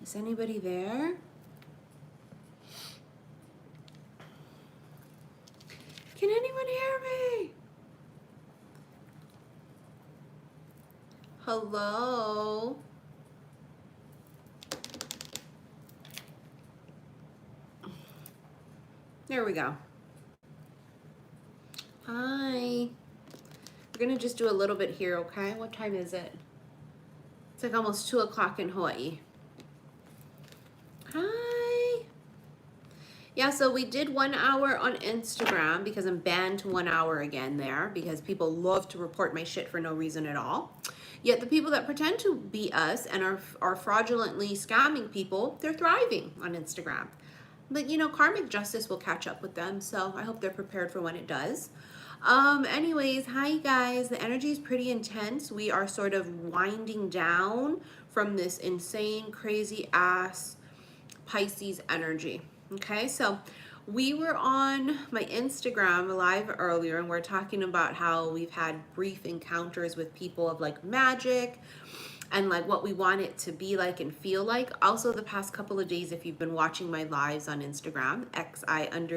Is anybody there? Can anyone hear me? Hello? There we go. Hi. We're gonna just do a little bit here, okay? What time is it? It's like almost 2 o'clock in Hawaii. Hi. Yeah, so we did 1 hour on Instagram because I'm banned to 1 hour again there because people love to report my shit for no reason at all. Yet the people that pretend to be us and are fraudulently scamming people, they're thriving on Instagram. But you know, karmic justice will catch up with them, so I hope they're prepared for when it does. Anyways, hi guys. The energy is pretty intense. We are sort of winding down from this insane, crazy ass Pisces energy. Okay, so we were on my Instagram live earlier and we're talking about how we've had brief encounters with people of like magic and like what we want it to be like and feel like. Also the past couple of days, if you've been watching my lives on Instagram, xi_missy_xi,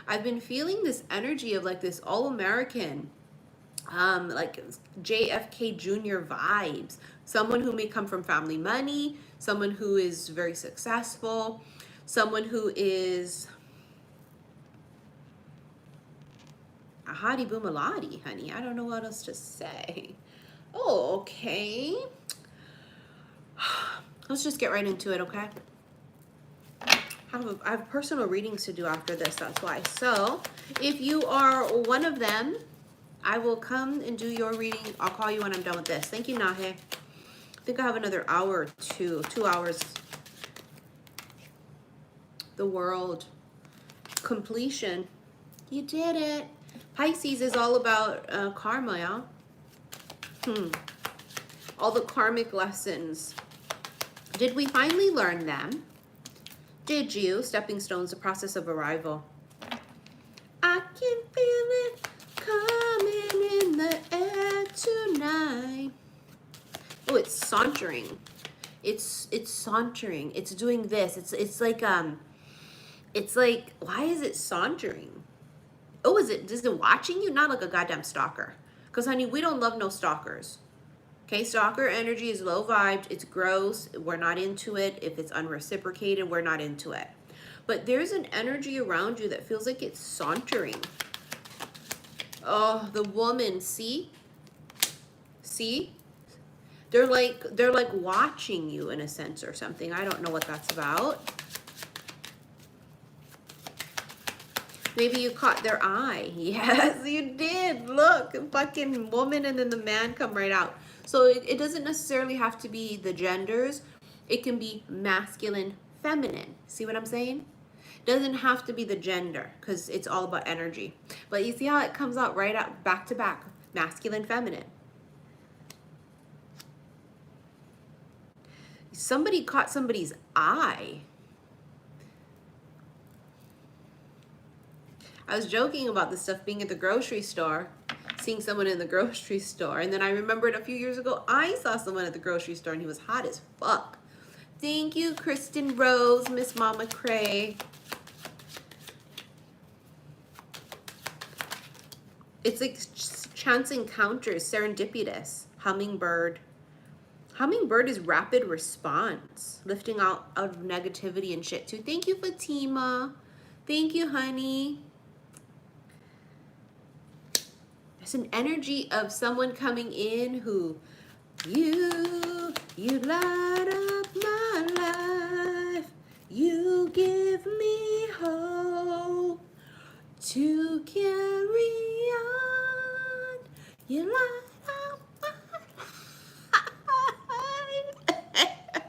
I've been feeling this energy of like this all-American, like JFK Jr. vibes. Someone who may come from family money, someone who is very successful, someone who is a hottie boomalati, honey. I don't know what else to say. Oh, okay. Let's just get right into it, okay? I have personal readings to do after this, that's why. So, if you are one of them, I will come and do your reading. I'll call you when I'm done with this. Thank you, Nahe. I think I have another hour or 2 hours. The world. Completion. You did it. Pisces is all about karma, y'all. All the karmic lessons. Did we finally learn them? Did you? Stepping stones, the process of arrival. I can feel it coming in the air tonight. Oh, it's sauntering. It's sauntering. It's doing this. It's like why is it sauntering? Oh, is it watching you? Not like a goddamn stalker. Because honey, we don't love no stalkers. Okay, stalker energy is low vibed, it's gross, we're not into it. If it's unreciprocated, we're not into it. But there's an energy around you that feels like it's sauntering. Oh, the woman, see? See? They're like watching you in a sense or something. I don't know what that's about. Maybe you caught their eye. Yes, you did. Look, fucking woman and then the man come right out. So it doesn't necessarily have to be the genders. It can be masculine, feminine. See what I'm saying? Doesn't have to be the gender because it's all about energy. But you see how it comes out right out back to back. Masculine, feminine. Somebody caught somebody's eye. I was joking about this stuff being at the grocery store, seeing someone in the grocery store, and then I remembered a few years ago I saw someone at the grocery store and he was hot as fuck. Thank you, Kristen Rose, Miss Mama Cray. It's like chance encounters, serendipitous. Hummingbird. Hummingbird is rapid response, lifting out of negativity and shit too. Thank you, Fatima. Thank you, honey. There's an energy of someone coming in who, you light up my life. You give me hope to carry on. You light up my life.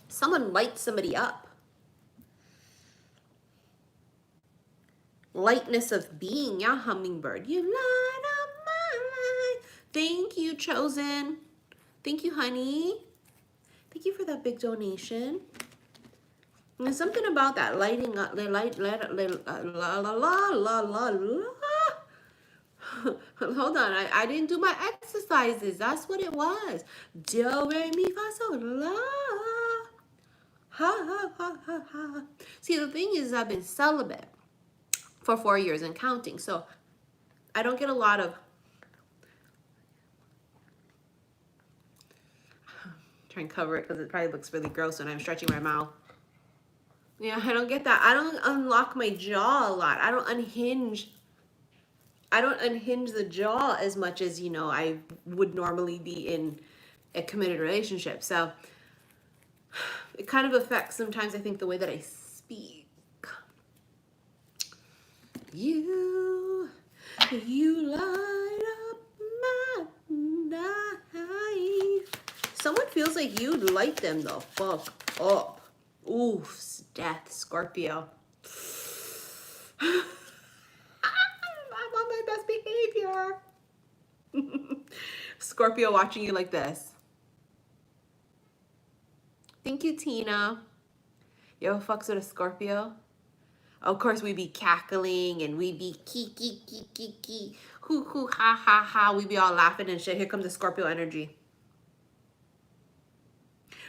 Someone lights somebody up. Lightness of being, yeah, hummingbird. You light up my life. Thank you, Chosen. Thank you, honey. Thank you for that big donation. And there's something about that lighting up, Hold on, I didn't do my exercises. That's what it was. Do, re, mi, fa, sol, la. Ha, ha, ha, ha, ha. See, the thing is, I've been celibate for 4 years and counting. So I don't get a lot of... Try and cover it because it probably looks really gross when I'm stretching my mouth. Yeah, I don't get that. I don't unlock my jaw a lot. I don't unhinge the jaw as much as, you know, I would normally be in a committed relationship. So it kind of affects sometimes, I think, the way that I speak. You light up my life. Someone feels like you light them the fuck up. Oof, death, Scorpio. I'm on my best behavior. Scorpio watching you like this. Thank you, Tina. You ever fucks with a Scorpio? Of course, we be cackling and we be kiki, hoo hoo, ha ha ha. We be all laughing and shit. Here comes the Scorpio energy.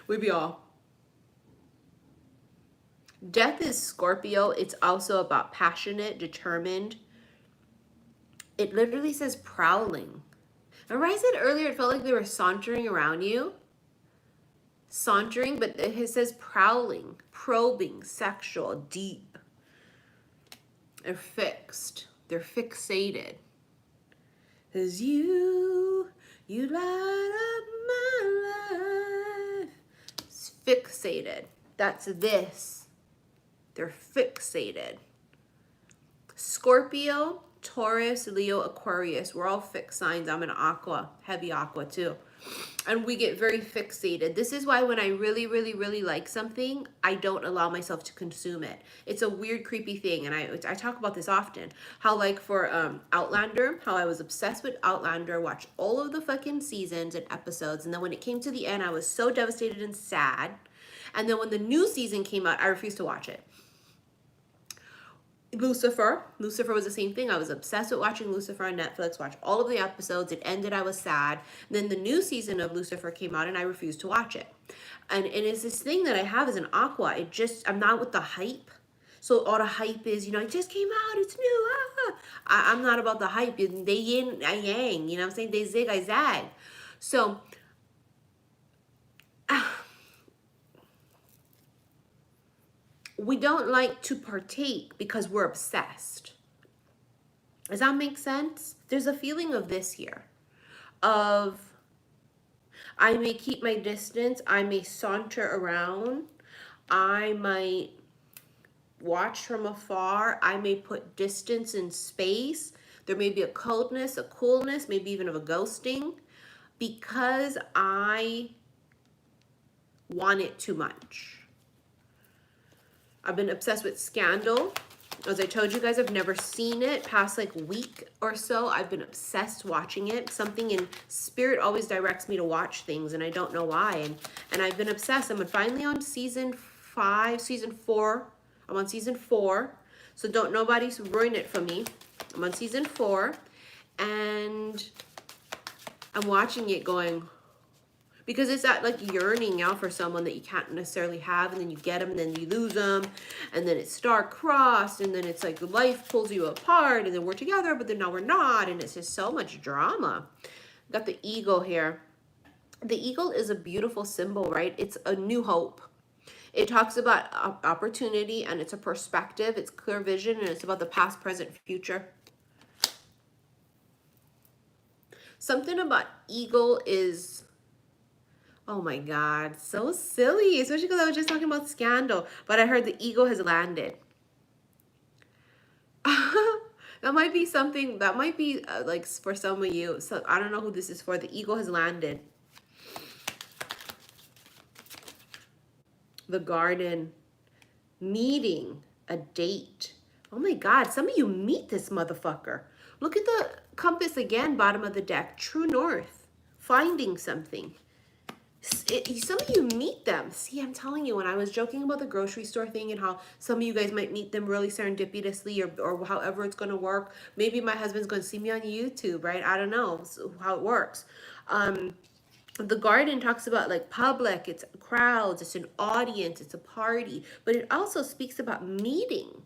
We be all. Death is Scorpio. It's also about passionate, determined. It literally says prowling. Remember I said earlier it felt like they were sauntering around you? Sauntering, but it says prowling, probing, sexual, deep. They're fixed. They're fixated. Cause you light up my life. It's fixated. That's this. They're fixated. Scorpio, Taurus, Leo, Aquarius. We're all fixed signs. I'm an aqua, heavy aqua too. And we get very fixated. This is why when I really, really, really like something, I don't allow myself to consume it. It's a weird, creepy thing. And I talk about this often. How like for Outlander, how I was obsessed with Outlander, watched all of the fucking seasons and episodes. And then when it came to the end, I was so devastated and sad. And then when the new season came out, I refused to watch it. Lucifer was the same thing. I was obsessed with watching Lucifer on Netflix, watched all of the episodes. It ended, I was sad. And then the new season of Lucifer came out and I refused to watch it. And it's this thing that I have as an aqua. I'm not with the hype. So all the hype is, you know, it just came out, it's new. I'm not about the hype. They yin, I yang, you know what I'm saying? They zig, I zag. So we don't like to partake because we're obsessed. Does that make sense? There's a feeling of this here. Of, I may keep my distance. I may saunter around. I might watch from afar. I may put distance and space. There may be a coldness, a coolness, maybe even of a ghosting. Because I want it too much. I've been obsessed with Scandal. As I told you guys, I've never seen it. Past like week or so, I've been obsessed watching it. Something in spirit always directs me to watch things, and I don't know why. And I've been obsessed. I'm finally on season 4. I'm on season 4. So don't nobody ruin it for me. I'm on season 4. And I'm watching it going... Because it's that like yearning out for someone that you can't necessarily have, and then you get them, and then you lose them, and then it's star-crossed, and then it's like life pulls you apart, and then we're together, but then now we're not, and it's just so much drama. Got the eagle here. The eagle is a beautiful symbol, right? It's a new hope. It talks about opportunity, and it's a perspective, it's clear vision, and it's about the past, present, future. Something about eagle is... Oh my God, so silly, especially because I was just talking about Scandal, but I heard the eagle has landed. That might be something, that might be like for some of you, so I don't know who this is for. The eagle has landed. The garden, meeting, a date. Oh my God, some of you meet this motherfucker. Look at the compass again, bottom of the deck, true north, finding something. Some of you meet them. See, I'm telling you, when I was joking about the grocery store thing and how some of you guys might meet them really serendipitously, or however it's going to work. Maybe my husband's going to see me on YouTube, right? I don't know how it works. The garden talks about like public, it's crowds, it's an audience, it's a party, but it also speaks about meeting.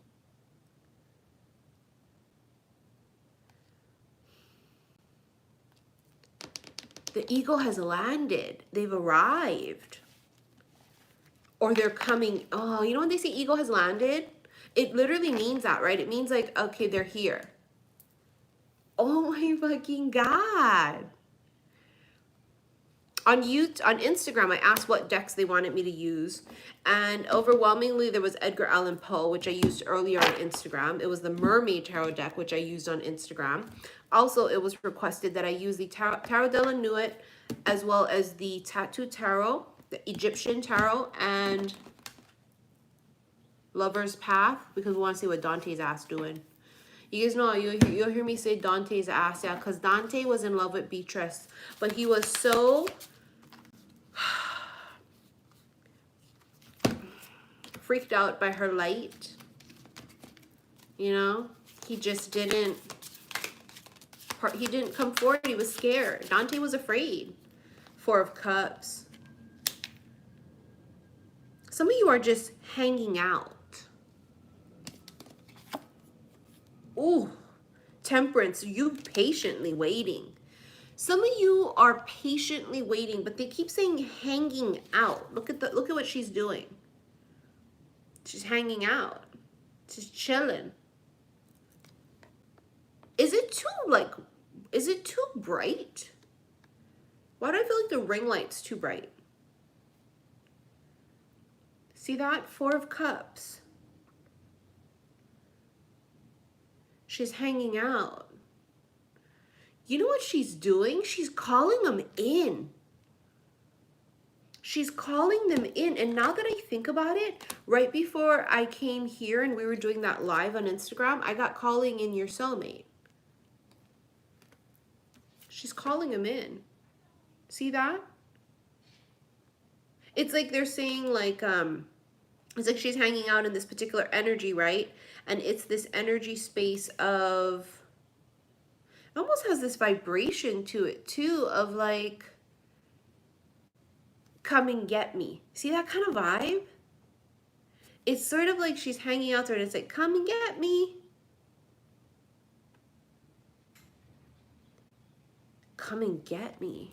The eagle has landed. They've arrived. Or they're coming. Oh, you know when they say eagle has landed? It literally means that, right? It means like, okay, they're here. Oh my fucking God. On Instagram, I asked what decks they wanted me to use. And overwhelmingly, there was Edgar Allan Poe, which I used earlier on Instagram. It was the Mermaid Tarot deck, which I used on Instagram. Also, it was requested that I use the Tarot de la Nuit, as well as the Tattoo Tarot, the Egyptian Tarot, and Lover's Path, because we want to see what Dante's ass doing. You guys know, you'll hear me say Dante's ass, yeah, because Dante was in love with Beatrice, but he was so freaked out by her light, you know? He just didn't come forward. He was scared. Dante was afraid. Four of Cups. Some of you are just hanging out. Ooh, Temperance, you patiently waiting. Some of you are patiently waiting, but they keep saying hanging out. Look at what she's doing. She's hanging out. She's chilling. Is it too bright? Why do I feel like the ring light's too bright? See that? Four of Cups. She's hanging out. You know what she's doing? She's calling them in. She's calling them in. And now that I think about it, right before I came here and we were doing that live on Instagram, I got calling in your soulmate. She's calling him in. See that? It's like they're saying like, it's like she's hanging out in this particular energy, right? And it's this energy space of, it almost has this vibration to it too, of like, come and get me. See that kind of vibe? It's sort of like she's hanging out there and it's like, come and get me. Come and get me.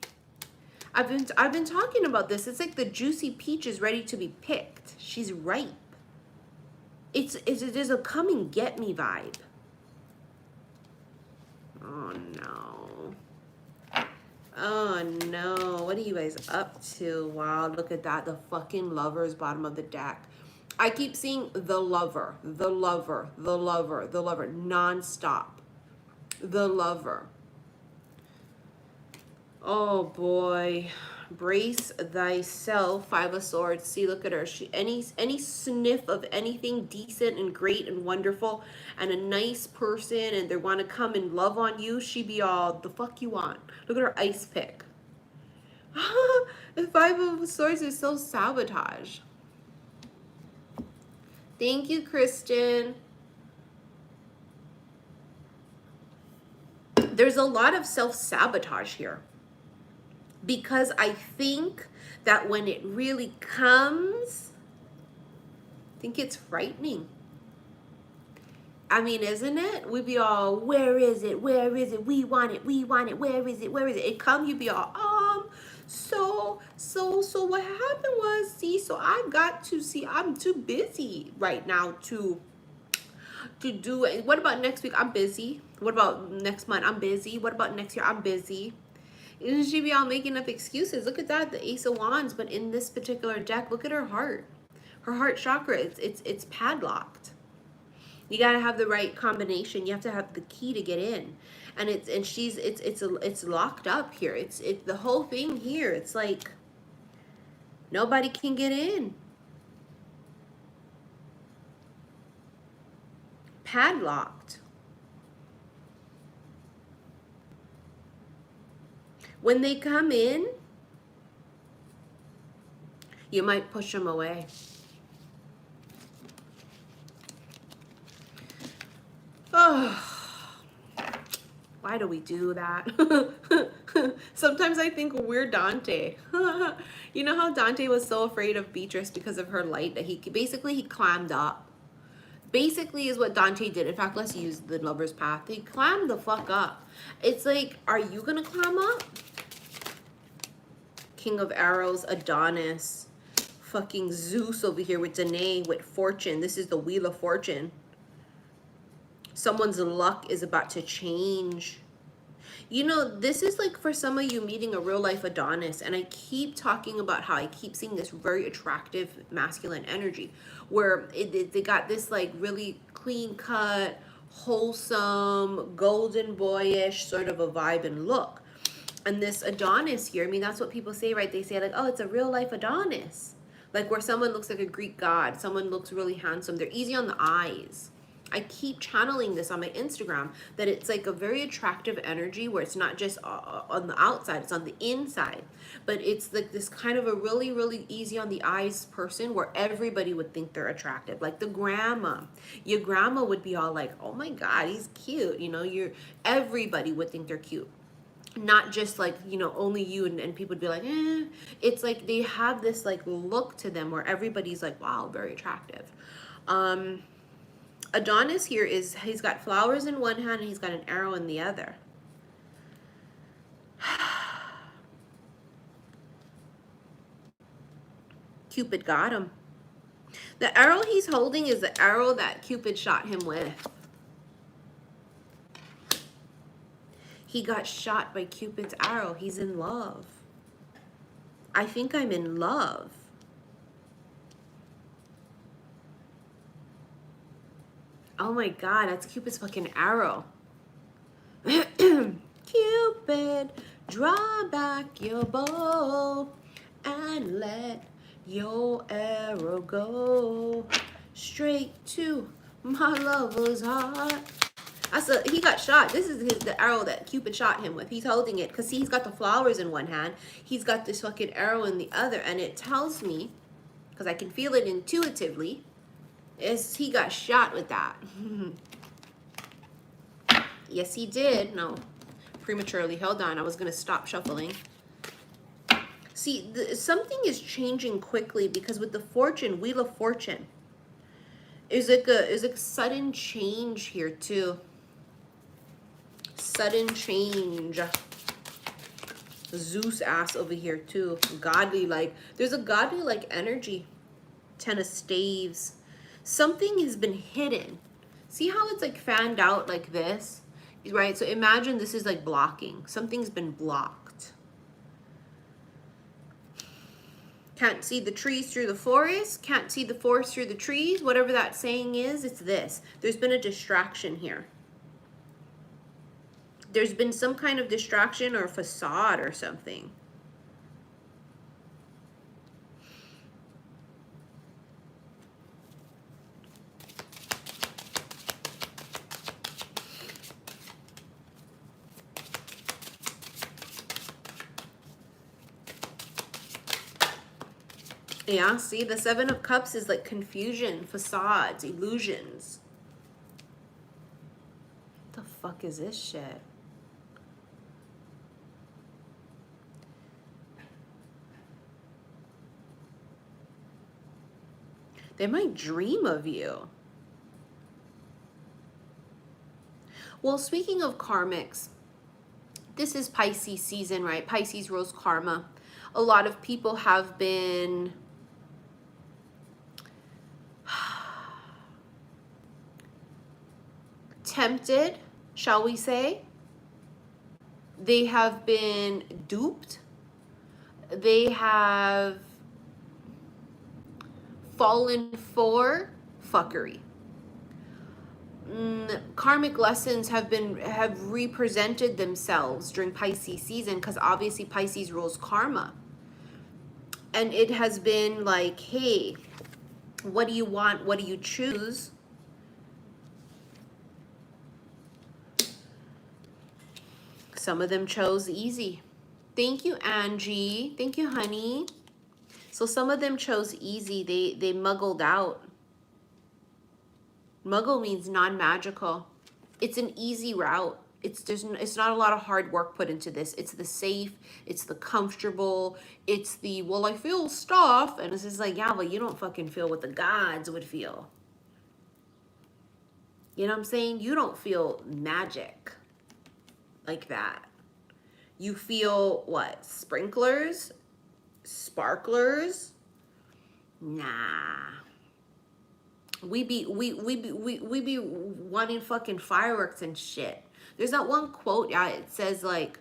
I've been talking about this. It's like the juicy peach is ready to be picked. She's ripe. There's a come and get me vibe. Oh no. Oh no. What are you guys up to? Wow, look at that. The fucking Lover's bottom of the deck. I keep seeing the lover, the lover, the lover, the lover, non-stop. The lover. Oh boy. Brace thyself. Five of Swords. See, look at her. Any sniff of anything decent and great and wonderful and a nice person and they want to come and love on you, she be all, the fuck you want. Look at her ice pick. The Five of Swords is self-sabotage. Thank you, Kristen. There's a lot of self-sabotage here. Because I think that when it really comes, I think it's frightening. I mean, isn't it? We be all, where is it? Where is it? We want it. We want it. Where is it? Where is it? It come, you be all, so what happened was, see, so I got to see, I'm too busy right now to do it. What about next week? I'm busy. What about next month? I'm busy. What about next year? I'm busy. And she be all making up excuses. Look at that, the Ace of Wands. But in this particular deck, look at her heart. Her heart chakra, it's padlocked. You gotta have the right combination. You have to have the key to get in, and it's locked up here. It's the whole thing here. It's like nobody can get in. Padlocked. When they come in, You might push him away. Oh. Why do we do that? Sometimes I think we're Dante. You know how Dante was so afraid of Beatrice because of her light that he climbed up. Basically is what Dante did. In fact, let's use the lover's path. He climbed the fuck up. It's like, are you gonna climb up? King of Arrows, Adonis, fucking Zeus over here with Danae, with Fortune. This is the Wheel of Fortune. Someone's luck is about to change. You know, this is like for some of you meeting a real life Adonis, and I keep talking about how I keep seeing this very attractive masculine energy where they got this like really clean cut, wholesome, golden boyish sort of a vibe and look. And this Adonis here, I mean, that's what people say, right? They say like, oh, it's a real life Adonis. Like where someone looks like a Greek god, someone looks really handsome. They're easy on the eyes. I keep channeling this on my Instagram, that it's like a very attractive energy where it's not just on the outside, it's on the inside. But it's like this kind of a really, really easy on the eyes person where everybody would think they're attractive. Like the grandma. Your grandma would be all like, oh my God, he's cute. You know, everybody would think they're cute. Not just like, you know, only you and people would be like, eh. It's like they have this like look to them where everybody's like, wow, very attractive. Adonis here he's got flowers in one hand and he's got an arrow in the other. Cupid got him. The arrow he's holding is the arrow that Cupid shot him with. He got shot by Cupid's arrow. He's in love. I think I'm in love. Oh my God, that's Cupid's fucking arrow. Cupid, draw back your bow and let your arrow go straight to my lover's heart. He got shot. This is the arrow that Cupid shot him with. He's holding it because he's got the flowers in one hand. He's got this fucking arrow in the other, and it tells me, because I can feel it intuitively, is he got shot with that. Yes, he did. No, prematurely. Hold on. I was going to stop shuffling. See, something is changing quickly because with the Fortune, Wheel of Fortune, is like a sudden change here too. Sudden change. Zeus ass over here too. Godly like. There's a godly like energy. Ten of Staves. Something has been hidden. See how it's like fanned out like this? Right? So imagine this is like blocking. Something's been blocked. Can't see the trees through the forest. Can't see the forest through the trees. Whatever that saying is, it's this. There's been a distraction here. There's been some kind of distraction or facade or something. Yeah, see, the Seven of Cups is like confusion, facades, illusions. What the fuck is this shit? They might dream of you. Well, speaking of karmics, this is Pisces season, right? Pisces rules karma. A lot of people have been tempted, shall we say. They have been duped. They have fallen for fuckery. Karmic lessons have represented themselves during Pisces season because obviously Pisces rules karma. And it has been like, hey, what do you want? What do you choose? Some of them chose easy. Thank you, Angie. Thank you, honey. So some of them chose easy. They muggled out. Muggle means non-magical. It's an easy route. It's not a lot of hard work put into this. It's the safe, it's the comfortable, it's the, well, I feel stuff. And it's just like, yeah, but you don't fucking feel what the gods would feel. You know what I'm saying? You don't feel magic like that. You feel what? Sprinklers? Sparklers? Nah. We be wanting fucking fireworks and shit. There's that one quote, it says like,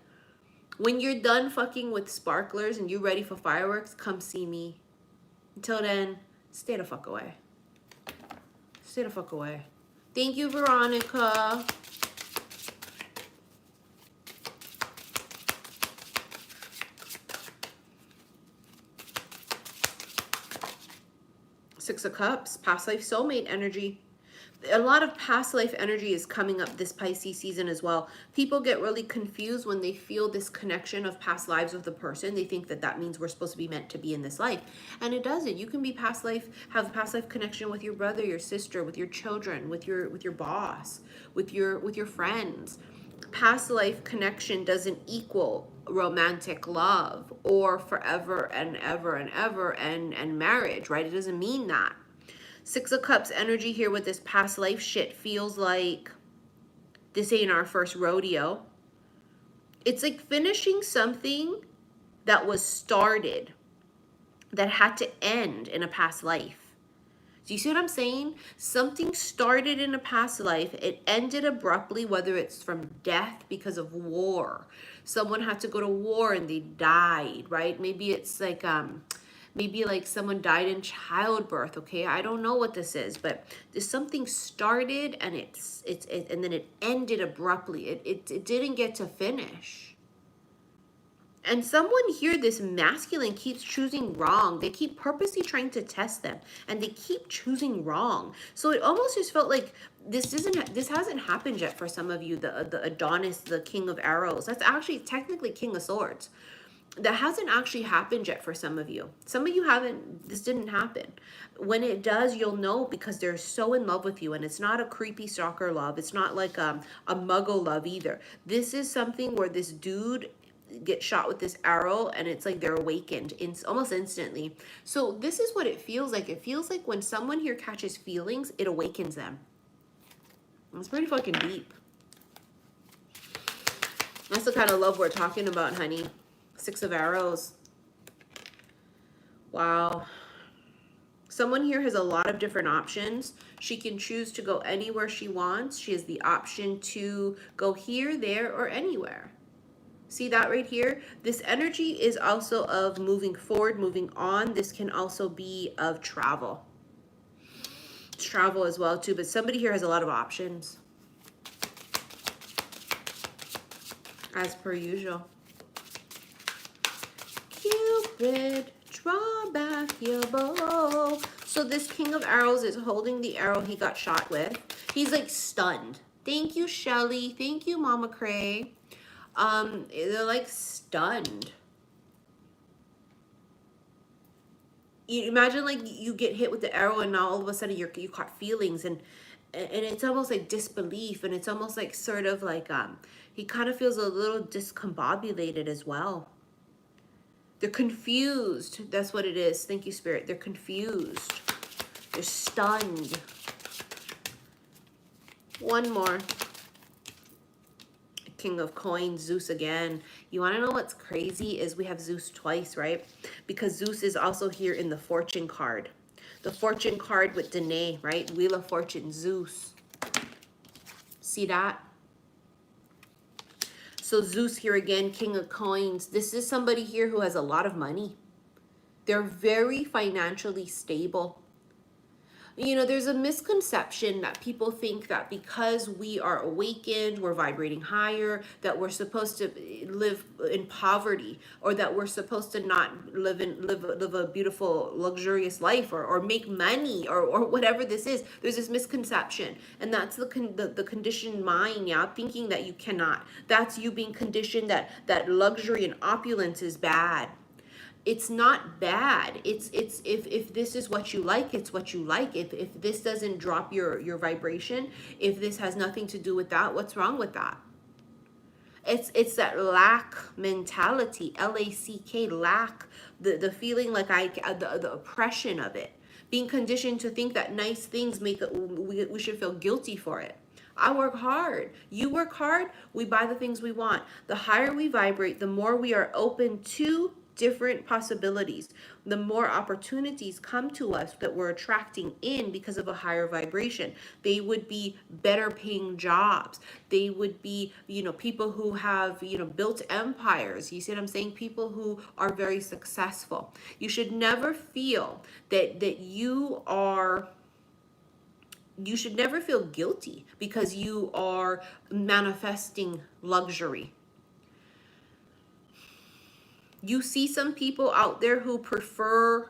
when you're done fucking with sparklers and you're ready for fireworks, come see me. Until then, stay the fuck away. Stay the fuck away. Thank you, Veronica. Six of Cups, past life soulmate energy. A lot of past life energy is coming up this Pisces season as well. People get really confused when they feel this connection of past lives with the person. They think that that means we're supposed to be meant to be in this life. And it doesn't. You can be past life, have a past life connection with your brother, your sister, with your children, with your boss, with your friends. Past life connection doesn't equal romantic love or forever and ever and ever and marriage, right? It doesn't mean that. Six of Cups energy here with this past life shit feels like this ain't our first rodeo. It's like finishing something that was started that had to end in a past life. Do you see what I'm saying? Something started in a past life. It ended abruptly, whether it's from death because of war. Someone had to go to war and they died, right? Maybe it's like, maybe like someone died in childbirth, okay? I don't know what this is, but there's something started and and then it ended abruptly. It didn't get to finish. And someone here, this masculine, keeps choosing wrong. They keep purposely trying to test them, and they keep choosing wrong. So it almost just felt like this hasn't happened yet for some of you. The Adonis, the King of Arrows. That's actually technically King of Swords. That hasn't actually happened yet for some of you. Some of you haven't. This didn't happen. When it does, you'll know because they're so in love with you, and it's not a creepy stalker love. It's not like a muggle love either. This is something where this dude get shot with this arrow and it's like they're awakened almost instantly. So this is what it feels like. It feels like when someone here catches feelings, it awakens them. It's pretty fucking deep. That's the kind of love we're talking about, honey. Six of Arrows. Wow. Someone here has a lot of different options. She can choose to go anywhere she wants. She has the option to go here, there, or anywhere. See that right here? This energy is also of moving forward, moving on. This can also be of travel. It's travel as well too, but somebody here has a lot of options. As per usual. Cupid, draw back your bow. So this King of Arrows is holding the arrow he got shot with. He's like stunned. Thank you, Shelly. Thank you, Mama Cray. They're like stunned. You imagine like you get hit with the arrow and now all of a sudden you caught feelings and it's almost like disbelief, and it's almost like sort of like he kind of feels a little discombobulated as well. They're confused. That's what it is. Thank you, Spirit. They're confused. They're stunned. One more. King of Coins, Zeus again. You want to know what's crazy is we have Zeus twice, right? Because Zeus is also here in the fortune card. The fortune card with Danae, right? Wheel of Fortune, Zeus. See that? So Zeus here again, King of Coins. This is somebody here who has a lot of money. They're very financially stable. You know, there's a misconception that people think that because we are awakened, we're vibrating higher, that we're supposed to live in poverty, or that we're supposed to not live a beautiful, luxurious life, or make money, or whatever this is. There's this misconception, and that's the conditioned mind, yeah, thinking that you cannot. That's you being conditioned that luxury and opulence is bad. it's not bad. It's if this is what you like, it's what you like. If this doesn't drop your vibration, if this has nothing to do with that, what's wrong with that? It's that lack mentality, L-A-C-K, lack, the feeling like the oppression of it, being conditioned to think that nice things make it, we should feel guilty for it. I work hard, you work hard, we buy the things we want. The higher we vibrate, the more we are open to different possibilities, the more opportunities come to us that we're attracting in because of a higher vibration. They would be better paying jobs. They would be, you know, people who have, you know, built empires. You see what I'm saying? People who are very successful. You should never feel that you should never feel guilty because you are manifesting luxury. You see some people out there who prefer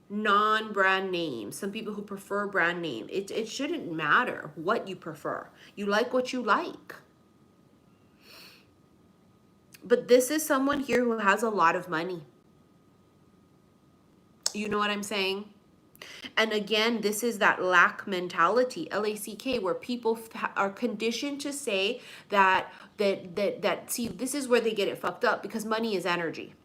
non-brand names, some people who prefer brand name. It shouldn't matter what you prefer. You like what you like. But this is someone here who has a lot of money. You know what I'm saying? And again, this is that lack mentality, L-A-C-K, where people are conditioned to say that see, this is where they get it fucked up, because money is energy.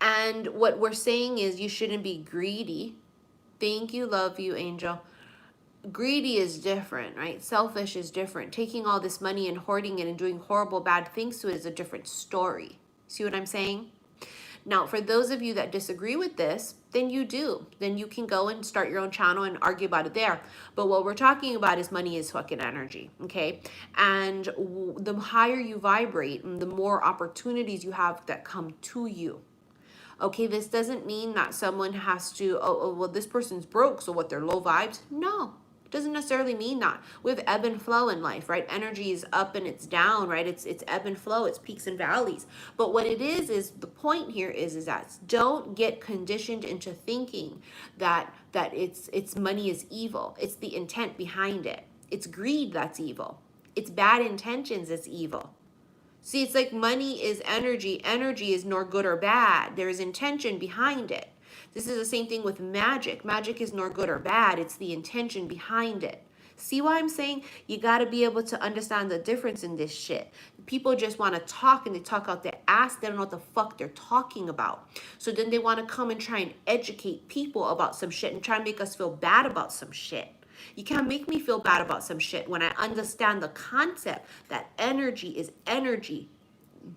And what we're saying is you shouldn't be greedy. Thank you, love you, angel. Greedy is different, right? Selfish is different. Taking all this money and hoarding it and doing horrible, bad things to it is a different story. See what I'm saying? Now, for those of you that disagree with this, then you do. Then you can go and start your own channel and argue about it there. But what we're talking about is money is fucking energy, okay? And the higher you vibrate, the more opportunities you have that come to you. Okay, this doesn't mean that someone has to, oh, well, this person's broke, so what, they're low vibes? No, it doesn't necessarily mean that. We have ebb and flow in life, right? Energy is up and it's down, right? It's ebb and flow, it's peaks and valleys. But what it is the point here is that don't get conditioned into thinking that it's money is evil. It's the intent behind it. It's greed that's evil. It's bad intentions that's evil. See, it's like money is energy. Energy is nor good or bad. There is intention behind it. This is the same thing with magic. Magic is nor good or bad. It's the intention behind it. See why I'm saying? You got to be able to understand the difference in this shit. People just want to talk and they talk out their ass. They don't know what the fuck they're talking about. So then they want to come and try and educate people about some shit and try and make us feel bad about some shit. You can't make me feel bad about some shit when I understand the concept that energy is energy.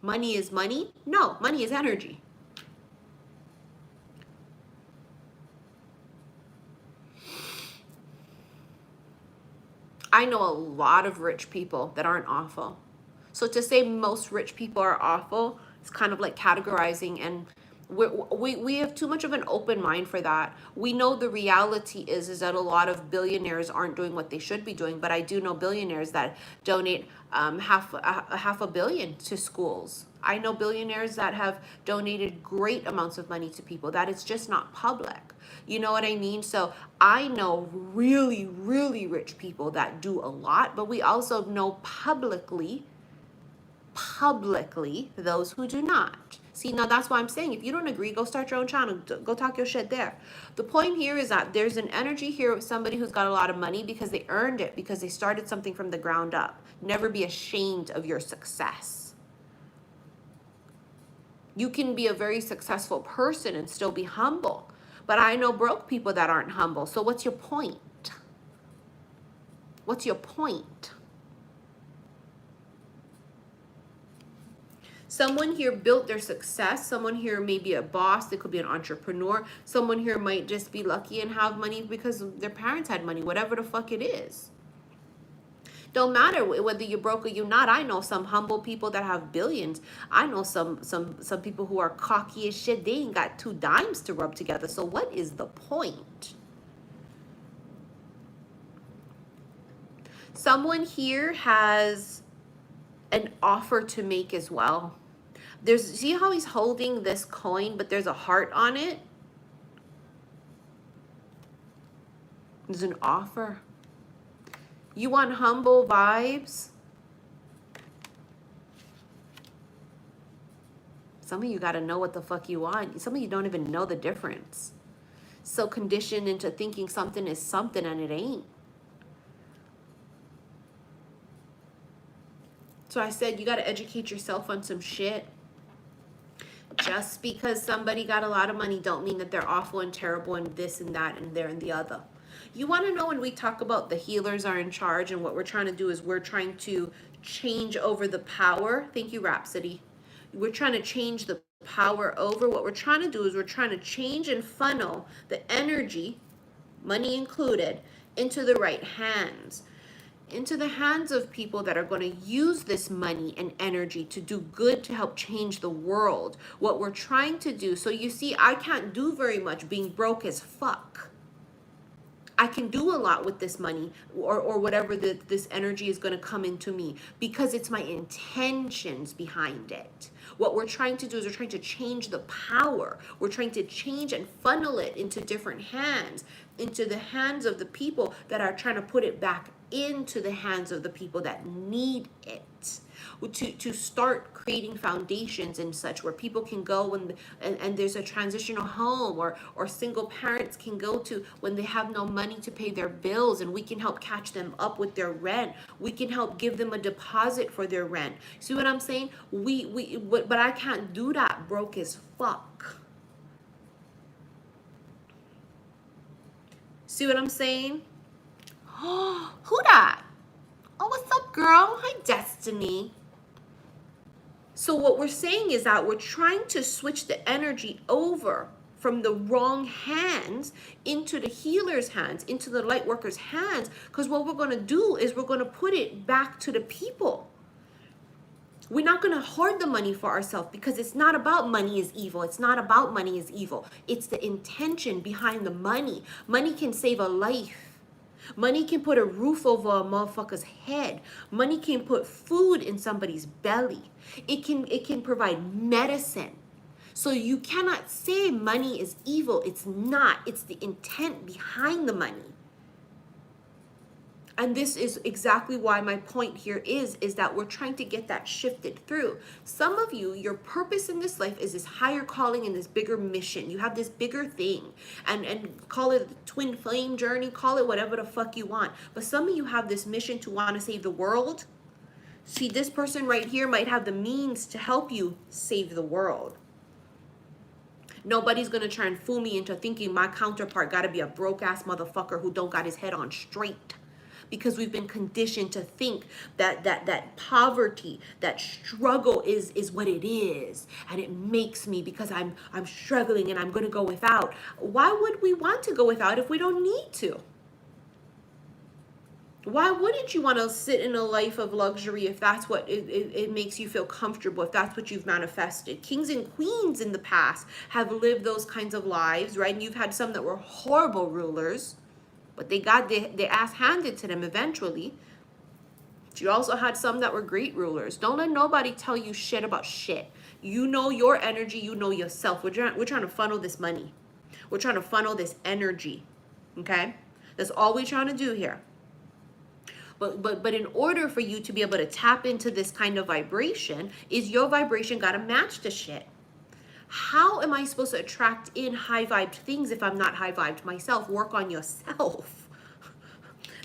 Money is money? No, money is energy. I know a lot of rich people that aren't awful. So to say most rich people are awful, it's kind of like categorizing, and we have too much of an open mind for that. We know the reality is that a lot of billionaires aren't doing what they should be doing, but I do know billionaires that donate half a billion to schools. I know billionaires that have donated great amounts of money to people. That is just not public. You know what I mean? So I know really, really rich people that do a lot, but we also know publicly those who do not. See, now that's why I'm saying, if you don't agree, go start your own channel. Go talk your shit there. The point here is that there's an energy here of somebody who's got a lot of money because they earned it, because they started something from the ground up. Never be ashamed of your success. You can be a very successful person and still be humble. But I know broke people that aren't humble. So what's your point? What's your point? Someone here built their success. Someone here may be a boss. They could be an entrepreneur. Someone here might just be lucky and have money because their parents had money, whatever the fuck it is. Don't matter whether you're broke or you're not. I know some humble people that have billions. I know some people who are cocky as shit. They ain't got 2 dimes to rub together. So what is the point? Someone here has an offer to make as well. See how he's holding this coin, but there's a heart on it? There's an offer. You want humble vibes? Some of you got to know what the fuck you want. Some of you don't even know the difference. So conditioned into thinking something is something and it ain't. So I said, you got to educate yourself on some shit. Just because somebody got a lot of money don't mean that they're awful and terrible and this and that and there and the other. You want to know, when we talk about the healers are in charge, and what we're trying to do is we're trying to change over the power. Thank you, Rhapsody. We're trying to change the power over. What we're trying to do is we're trying to change and funnel the energy, money included, into the right hands. Into the hands of people that are going to use this money and energy to do good, to help change the world. What we're trying to do. So you see, I can't do very much being broke as fuck. I can do a lot with this money or whatever this energy is going to come into me, because it's my intentions behind it. What we're trying to do is we're trying to change the power. We're trying to change and funnel it into different hands, into the hands of the people that are trying to put it back into the hands of the people that need it. To start creating foundations and such, where people can go and there's a transitional home, or single parents can go to when they have no money to pay their bills, and we can help catch them up with their rent. We can help give them a deposit for their rent. See what I'm saying? But I can't do that broke as fuck. See what I'm saying? Oh, who that? Oh, what's up, girl? Hi, Destiny. So what we're saying is that we're trying to switch the energy over from the wrong hands into the healer's hands, into the light worker's hands, because what we're going to do is we're going to put it back to the people. We're not going to hoard the money for ourselves, because it's not about money is evil. It's not about money is evil. It's the intention behind the money. Money can save a life. Money can put a roof over a motherfucker's head. Money can put food in somebody's belly. It can provide medicine. So you cannot say money is evil. It's not. It's the intent behind the money. And this is exactly why my point here is that we're trying to get that shifted through. Some of you, your purpose in this life is this higher calling and this bigger mission. You have this bigger thing, and call it the twin flame journey, call it whatever the fuck you want. But some of you have this mission to want to save the world. See, this person right here might have the means to help you save the world. Nobody's going to try and fool me into thinking my counterpart got to be a broke ass motherfucker who don't got his head on straight. Because we've been conditioned to think that poverty, that struggle is what it is, and it makes me, because I'm struggling and I'm going to go without. Why would we want to go without if we don't need to? Why wouldn't you want to sit in a life of luxury if that's what it makes you feel comfortable, if that's what you've manifested? Kings and queens in the past have lived those kinds of lives, right? And you've had some that were horrible rulers, but they got their ass handed to them eventually. But you also had some that were great rulers. Don't let nobody tell you shit about shit. You know your energy. You know yourself. We're trying to funnel this money. We're trying to funnel this energy. Okay? That's all we're trying to do here. But in order for you to be able to tap into this kind of vibration, is your vibration got to match the shit. How am I supposed to attract in high-vibed things if I'm not high-vibed myself? Work on yourself.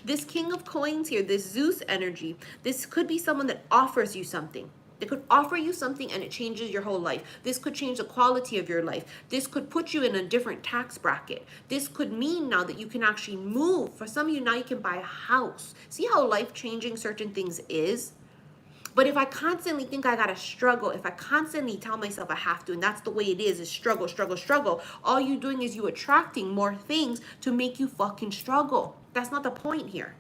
This King of Coins here, this Zeus energy, this could be someone that offers you something. They could offer you something and it changes your whole life. This could change the quality of your life. This could put you in a different tax bracket. This could mean now that you can actually move. For some of you now, you can buy a house. See how life-changing certain things is? But if I constantly think I gotta struggle, if I constantly tell myself I have to, and that's the way it is struggle, struggle, struggle, all you're doing is you attracting more things to make you fucking struggle. That's not the point here.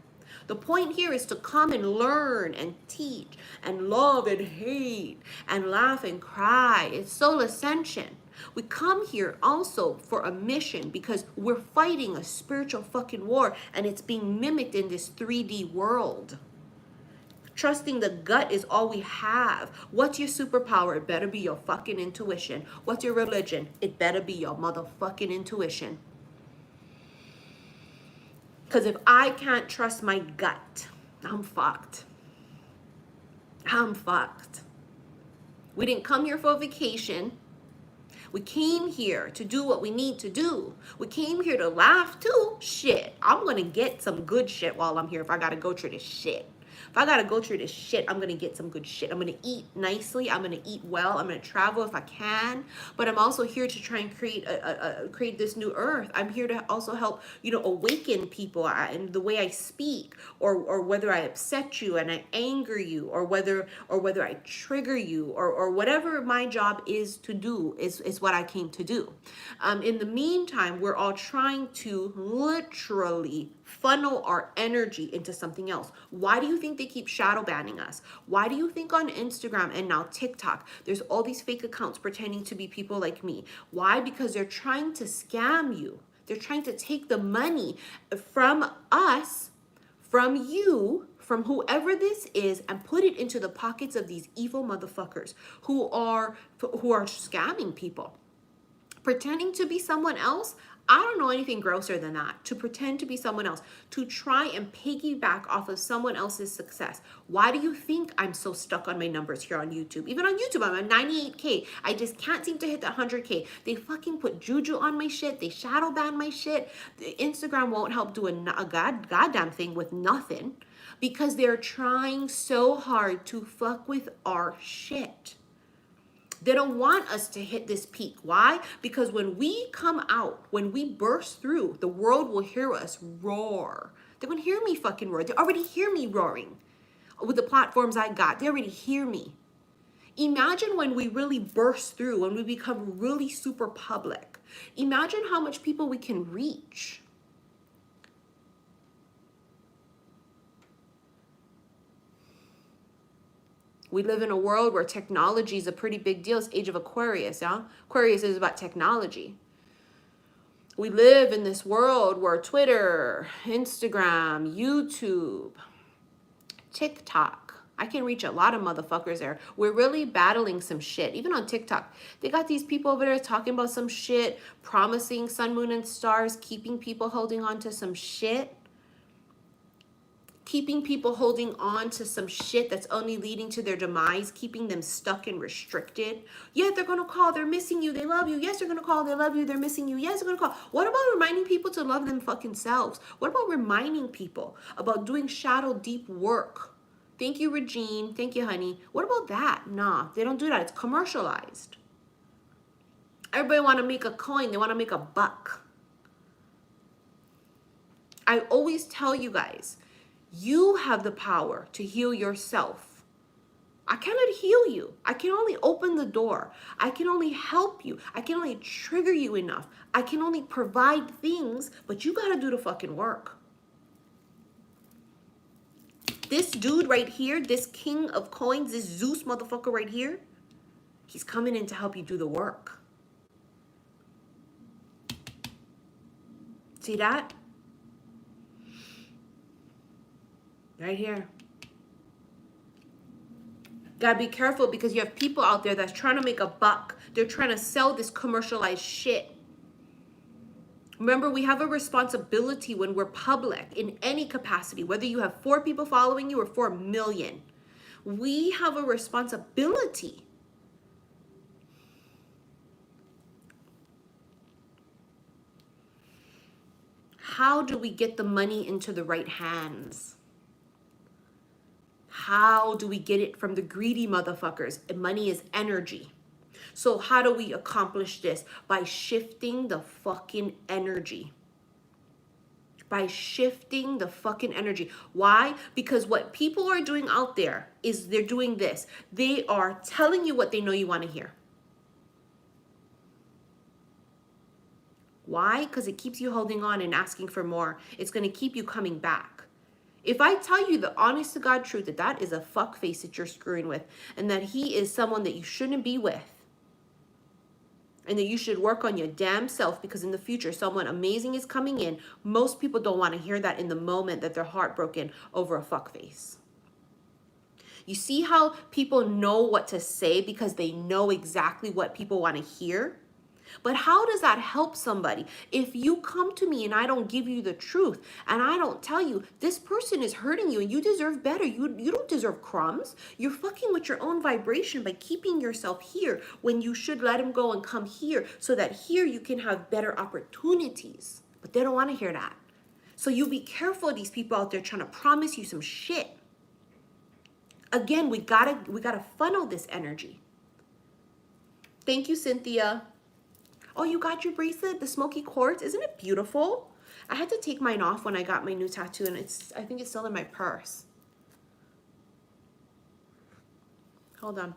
The point here is to come and learn and teach and love and hate and laugh and cry. It's soul ascension. We come here also for a mission because we're fighting a spiritual fucking war, and it's being mimicked in this 3D world. Trusting the gut is all we have. What's your superpower? It better be your fucking intuition. What's your religion? It better be your motherfucking intuition. Because if I can't trust my gut, I'm fucked. I'm fucked. We didn't come here for a vacation. We came here to do what we need to do. We came here to laugh too. Shit, I'm gonna get some good shit while I'm here if I gotta go through this shit. If I gotta go through this shit, I'm gonna get some good shit. I'm gonna eat nicely. I'm gonna eat well. I'm gonna travel if I can. But I'm also here to try and create this new earth. I'm here to also help, awaken people and the way I speak, or whether I upset you and I anger you, or whether I trigger you, or whatever my job is to do is what I came to do. In the meantime, we're all trying to literally funnel our energy into something else. Why do you think they keep shadow banning us? Why do you think on Instagram and now TikTok, there's all these fake accounts pretending to be people like me? Why? Because they're trying to scam you. They're trying to take the money from us, from you, from whoever this is, and put it into the pockets of these evil motherfuckers who are scamming people. Pretending to be someone else, I don't know anything grosser than that. To pretend to be someone else, to try and piggyback off of someone else's success. Why do you think I'm so stuck on my numbers here on YouTube? Even on YouTube, I'm at 98K. I just can't seem to hit that 100K. They fucking put juju on my shit. They shadow ban my shit. Instagram won't help do a goddamn thing with nothing because they're trying so hard to fuck with our shit. They don't want us to hit this peak. Why? Because when we come out, when we burst through, the world will hear us roar. They're going to hear me fucking roar. They already hear me roaring with the platforms I got. They already hear me. Imagine when we really burst through, when we become really super public. Imagine how much people we can reach. We live in a world where technology is a pretty big deal. It's age of Aquarius, yeah? Aquarius is about technology. We live in this world where Twitter, Instagram, YouTube, TikTok, I can reach a lot of motherfuckers there. We're really battling some shit. Even on TikTok, they got these people over there talking about some shit, promising sun, moon, and stars, keeping people holding on to some shit. Keeping people holding on to some shit that's only leading to their demise, keeping them stuck and restricted. Yeah, they're going to call. They're missing you. They love you. Yes, they're going to call. They love you. They're missing you. Yes, they're going to call. What about reminding people to love them fucking selves? What about reminding people about doing shadow deep work? Thank you, Regine. Thank you, honey. What about that? Nah, they don't do that. It's commercialized. Everybody want to make a coin. They want to make a buck. I always tell you guys, you have the power to heal yourself. I cannot heal you. I can only open the door. I can only help you. I can only trigger you enough. I can only provide things, but you got to do the fucking work. This dude right here, this king of coins, this Zeus motherfucker right here, he's coming in to help you do the work. See that? Right here. Gotta be careful because you have people out there that's trying to make a buck. They're trying to sell this commercialized shit. Remember, we have a responsibility when we're public in any capacity, whether you have 4 people following you or 4 million. We have a responsibility. How do we get the money into the right hands? How do we get it from the greedy motherfuckers? Money is energy. So how do we accomplish this? By shifting the fucking energy. By shifting the fucking energy. Why? Because what people are doing out there is they're doing this. They are telling you what they know you want to hear. Why? Because it keeps you holding on and asking for more. It's going to keep you coming back. If I tell you the honest to God truth that that is a fuckface that you're screwing with and that he is someone that you shouldn't be with and that you should work on your damn self because in the future someone amazing is coming in, most people don't want to hear that in the moment that they're heartbroken over a fuckface. You see how people know what to say because they know exactly what people want to hear? But how does that help somebody? If you come to me and I don't give you the truth and I don't tell you this person is hurting you and you deserve better, you don't deserve crumbs. You're fucking with your own vibration by keeping yourself here when you should let him go and come here so that here you can have better opportunities. But they don't want to hear that. So you be careful of these people out there trying to promise you some shit. Again, we gotta funnel this energy. Thank you, Cynthia. Oh, you got your bracelet, the smoky quartz. Isn't it beautiful? I had to take mine off when I got my new tattoo, and I think it's still in my purse. Hold on.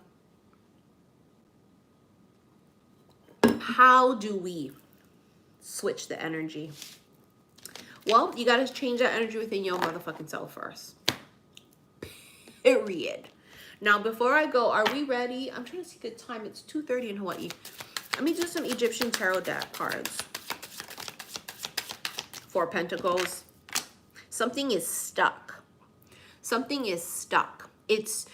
How do we switch the energy? Well, you got to change that energy within your motherfucking self first. Period. Now, before I go, are we ready? I'm trying to see the time. It's 2:30 in Hawaii. Let me do some Egyptian tarot deck cards. Four Pentacles. Something is stuck. Something is stuck. It's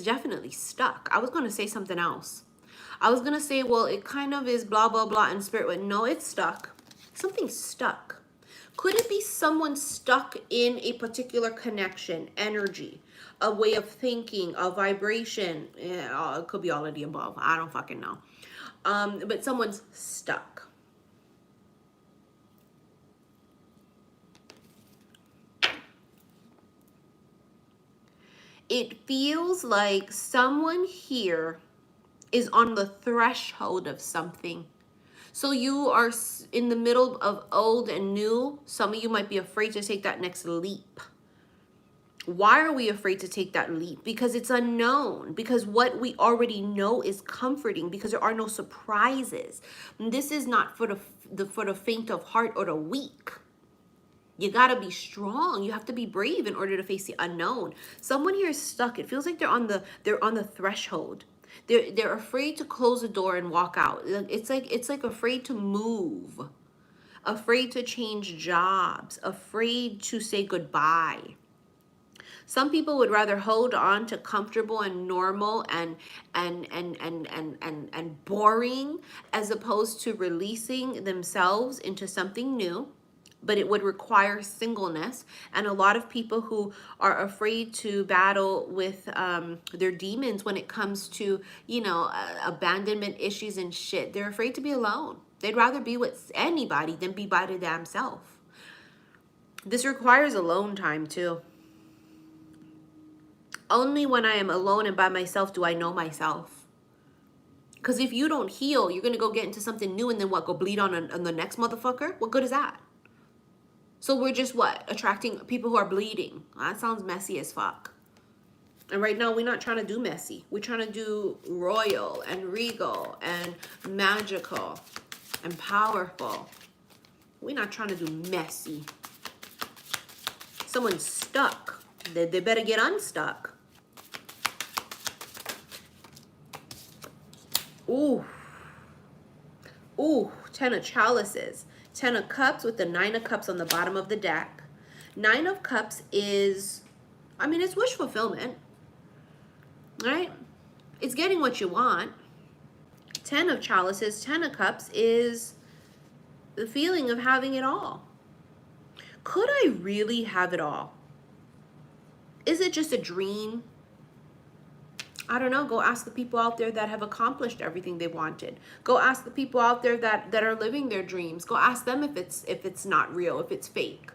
definitely stuck. I was going to say something else. I was going to say, well, it kind of is blah, blah, blah in spirit. But no, it's stuck. Something's stuck. Could it be someone stuck in a particular connection, energy, a way of thinking, a vibration? Yeah, it could be all of the above. I don't fucking know. But someone's stuck. It feels like someone here is on the threshold of something. So you are in the middle of old and new. Some of you might be afraid to take that next leap. Why are we afraid to take that leap? Because it's unknown. Because what we already know is comforting. Because there are no surprises. And this is not for the faint of heart or the weak. You gotta be strong. You have to be brave in order to face the unknown. Someone here is stuck. It feels like they're on the threshold. They're afraid to close the door and walk out. It's like afraid to move, afraid to change jobs, afraid to say goodbye. Some people would rather hold on to comfortable and normal and boring as opposed to releasing themselves into something new. But it would require singleness. And a lot of people who are afraid to battle with their demons when it comes to, you know, abandonment issues and shit, they're afraid to be alone. They'd rather be with anybody than be by their damn self. This requires alone time too. Only when I am alone and by myself do I know myself. Because if you don't heal, you're going to go get into something new and then what, go bleed on the next motherfucker? What good is that? So we're just what? Attracting people who are bleeding. That sounds messy as fuck. And right now we're not trying to do messy. We're trying to do royal and regal and magical and powerful. We're not trying to do messy. Someone's stuck. They better get unstuck. Ooh. Ooh, 10 of chalices. 10 of Cups with the 9 of Cups on the bottom of the deck. 9 of Cups is, I mean, it's wish fulfillment, right? It's getting what you want. 10 of Chalices, 10 of Cups is the feeling of having it all. Could I really have it all? Is it just a dream? I don't know. Go ask the people out there that have accomplished everything they wanted. Go ask the people out there that are living their dreams. Go ask them if it's not real, if it's fake.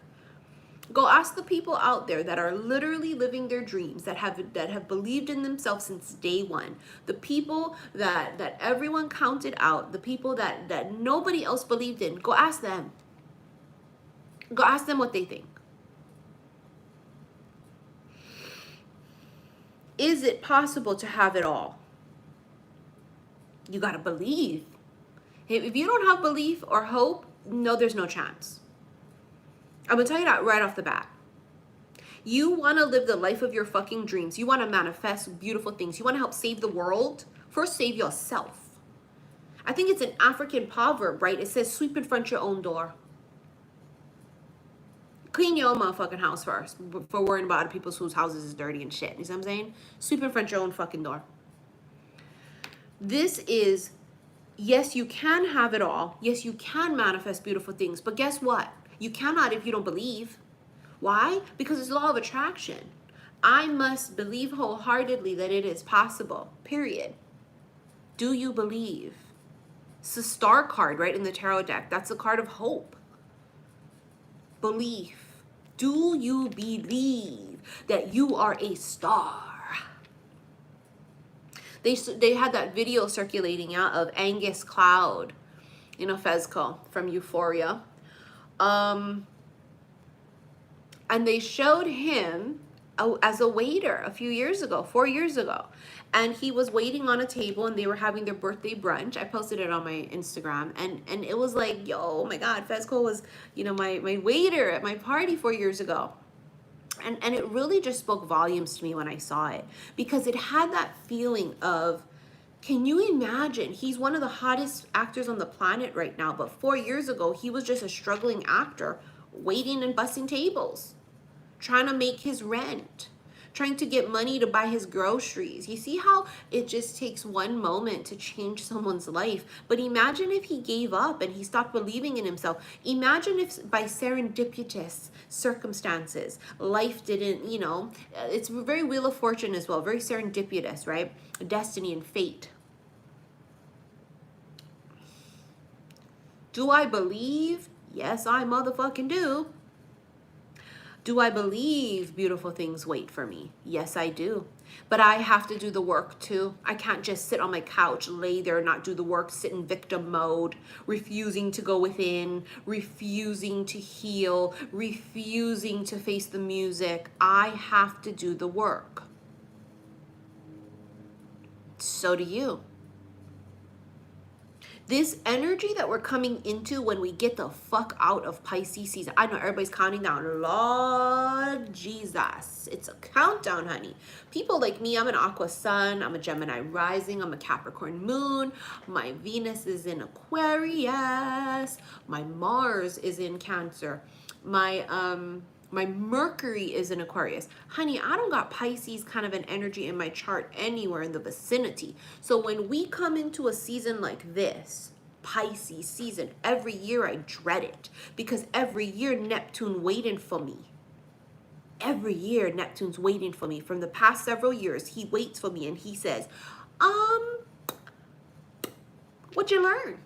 Go ask the people out there that are literally living their dreams, that have believed in themselves since day one. The people that everyone counted out, the people that nobody else believed in. Go ask them. Go ask them what they think. Is it possible to have it all? You got to believe. If you don't have belief or hope, no, there's no chance. I'm going to tell you that right off the bat. You want to live the life of your fucking dreams. You want to manifest beautiful things. You want to help save the world. First, save yourself. I think it's an African proverb, right? It says, sweep in front of your own door. Clean your own motherfucking house first before worrying about other people's whose houses is dirty and shit. You see what I'm saying? Sweep in front of your own fucking door. This is, yes, you can have it all. Yes, you can manifest beautiful things. But guess what? You cannot if you don't believe. Why? Because it's law of attraction. I must believe wholeheartedly that it is possible. Period. Do you believe? It's the star card, right, in the tarot deck. That's the card of hope. Belief. Do you believe that you are a star? They had that video circulating out of Angus Cloud, Fezco from Euphoria. And they showed him as a waiter a few years ago, 4 years ago. And he was waiting on a table and they were having their birthday brunch. I posted it on my Instagram. And it was like, yo, oh my God, Fezco was, my waiter at my party 4 years ago. And it really just spoke volumes to me when I saw it. Because it had that feeling of, can you imagine? He's one of the hottest actors on the planet right now. But 4 years ago, he was just a struggling actor waiting and bussing tables, trying to make his rent, trying to get money to buy his groceries. You see how it just takes one moment to change someone's life. But imagine if he gave up and he stopped believing in himself. Imagine if by serendipitous circumstances, life didn't, it's very Wheel of Fortune as well, very serendipitous, right? Destiny and fate. Do I believe? Yes, I motherfucking do. Do I believe beautiful things wait for me? Yes, I do. But I have to do the work too. I can't just sit on my couch, lay there, not do the work, sit in victim mode, refusing to go within, refusing to heal, refusing to face the music. I have to do the work. So do you. This energy that we're coming into when we get the fuck out of Pisces season. I know everybody's counting down. Lord Jesus. It's a countdown, honey. People like me, I'm an Aqua Sun. I'm a Gemini rising. I'm a Capricorn moon. My Venus is in Aquarius. My Mars is in Cancer. My Mercury is in Aquarius. Honey, I don't got Pisces kind of an energy in my chart anywhere in the vicinity. So when we come into a season like this, Pisces season, every year I dread it. Because every year Neptune waiting for me. Every year Neptune's waiting for me. From the past several years, he waits for me and he says, what'd you learn?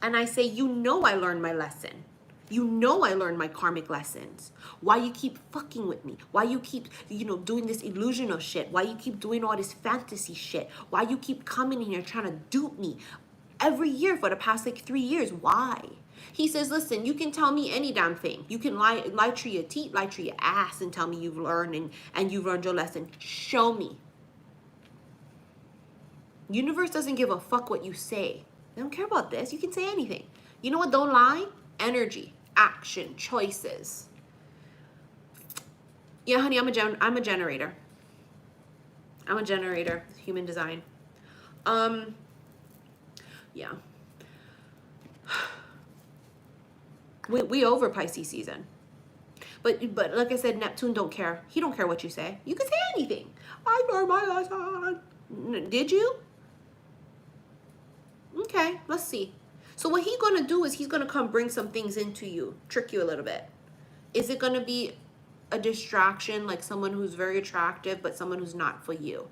And I say, I learned my lesson. I learned my karmic lessons. Why you keep fucking with me? Why you keep, doing this illusional shit? Why you keep doing all this fantasy shit? Why you keep coming in here trying to dupe me? Every year for the past 3 years. Why? He says, listen, you can tell me any damn thing. You can lie through your teeth, lie through your ass and tell me you've learned and you've learned your lesson. Show me. Universe doesn't give a fuck what you say. They don't care about this. You can say anything. You know what? Don't lie. Energy, action, choices. Yeah, honey, I'm a generator. I'm a generator, human design. Yeah. We over Pisces season. But like I said, Neptune don't care. He don't care what you say. You can say anything. I learned my lesson. Did you? Okay, let's see. So what he's going to do is he's going to come bring some things into you, trick you a little bit. Is it going to be a distraction, like someone who's very attractive, but someone who's not for you,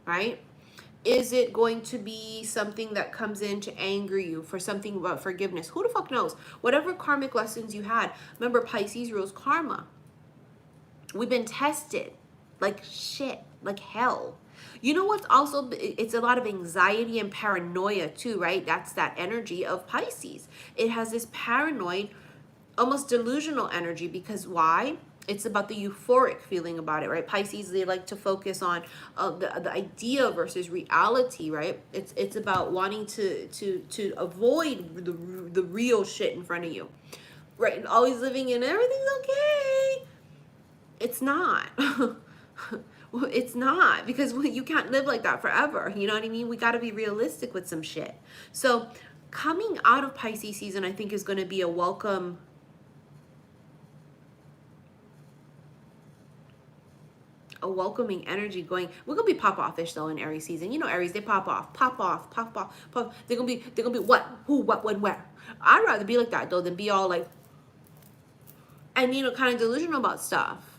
right? Is it going to be something that comes in to anger you for something about forgiveness? Who the fuck knows? Whatever karmic lessons you had. Remember, Pisces rules karma. We've been tested like shit, like hell. You know what's also, it's a lot of anxiety and paranoia too, right? That's that energy of Pisces. It has this paranoid, almost delusional energy because why? It's about the euphoric feeling about it, right? Pisces, they like to focus on the idea versus reality, right? It's about wanting to avoid the real shit in front of you, right? And always living in everything's okay. It's not. It's not, because you can't live like that forever. You know what I mean? We got to be realistic with some shit. So coming out of Pisces season, I think is going to be a welcome a welcoming energy going. We're gonna be pop offish though in Aries season. You know Aries, they pop off, pop off, pop off, pop. They're gonna be what, who, what, when, where. I'd rather be like that though than be all like, and you know, kind of delusional about stuff.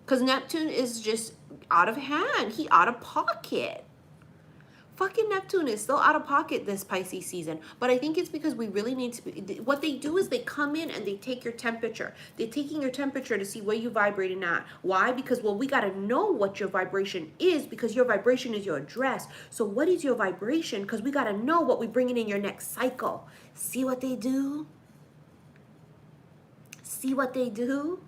Because Neptune is just out of hand. He out of pocket. Fucking Neptune is still out of pocket this Pisces season. But I think it's because we really need to be, what they do is they come in and they take your temperature. They're taking your temperature to see where you're vibrating at. Why? Because, well, we got to know what your vibration is, because your vibration is your address. So what is your vibration? Because we got to know what we're bringing in your next cycle. See what they do? See what they do?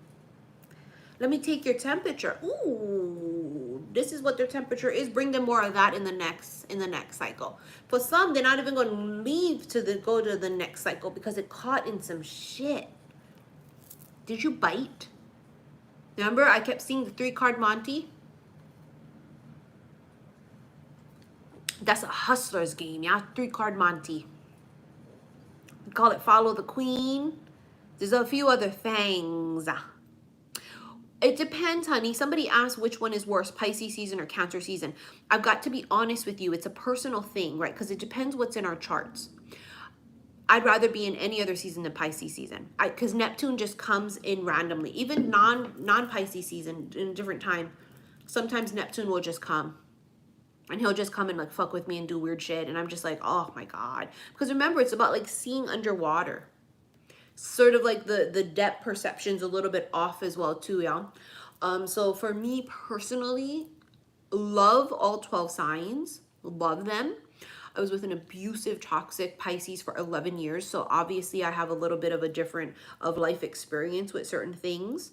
Let me take your temperature. Ooh, this is what their temperature is. Bring them more of that in the next cycle. For some, they're not even going to leave to go to the next cycle because it caught in some shit. Did you bite? Remember, I kept seeing the 3-card Monty. That's a hustler's game, yeah. 3-card Monty. We call it Follow the Queen. There's a few other things. It depends, honey. Somebody asked which one is worse, Pisces season or Cancer season. I've got to be honest with you. It's a personal thing, right? Because it depends what's in our charts. I'd rather be in any other season than Pisces season. Because Neptune just comes in randomly. Even non-Pisces season in a different time, sometimes Neptune will just come. And he'll just come and like fuck with me and do weird shit. And I'm just like, oh my God. Because remember, it's about like seeing underwater. Sort of like the depth perception's a little bit off as well too, yeah. So for me personally, love all 12 signs, love them. I was with an abusive, toxic Pisces for 11 years, so obviously I have a little bit of a different life experience with certain things.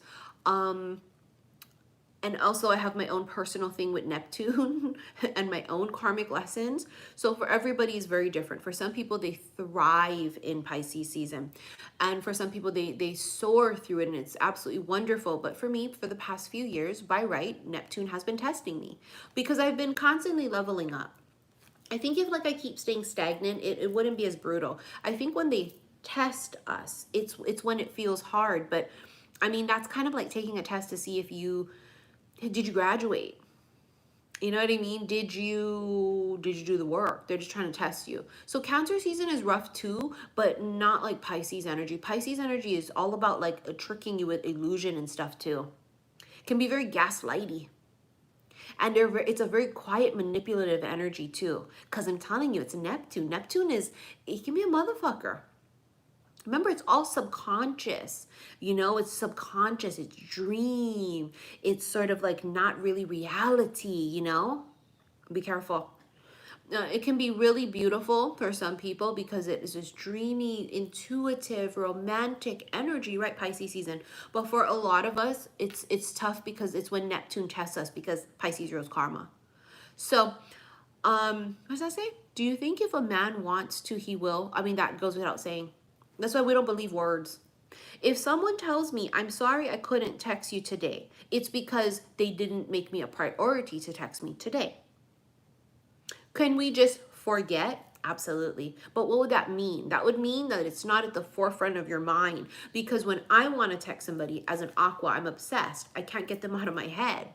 And also I have my own personal thing with Neptune and my own karmic lessons. So for everybody is very different. For some people, they thrive in Pisces season. And for some people, they soar through it and it's absolutely wonderful. But for me, for the past few years, by right, Neptune has been testing me because I've been constantly leveling up. I think if like I keep staying stagnant, it wouldn't be as brutal. I think when they test us, it's when it feels hard. But I mean, that's kind of like taking a test to see if did you graduate? You know what I mean? Did you do the work? They're just trying to test you. So Cancer season is rough too, but not like Pisces energy. Pisces energy is all about like tricking you with illusion and stuff too. It can be very gaslighty. And it's a very quiet, manipulative energy too. Because I'm telling you, it's Neptune. Neptune it can be a motherfucker. Remember, it's all subconscious, you know, it's subconscious, it's dream, it's sort of like not really reality, you know, be careful. It can be really beautiful for some people because it is this dreamy, intuitive, romantic energy, right, Pisces season. But for a lot of us, it's tough because it's when Neptune tests us because Pisces rules karma. So, what does that say? Do you think if a man wants to, he will? I mean, that goes without saying. That's why we don't believe words. If someone tells me, I'm sorry I couldn't text you today, it's because they didn't make me a priority to text me today. Can we just forget? Absolutely. But what would that mean? That would mean that it's not at the forefront of your mind. Because when I want to text somebody as an aqua, I'm obsessed. I can't get them out of my head.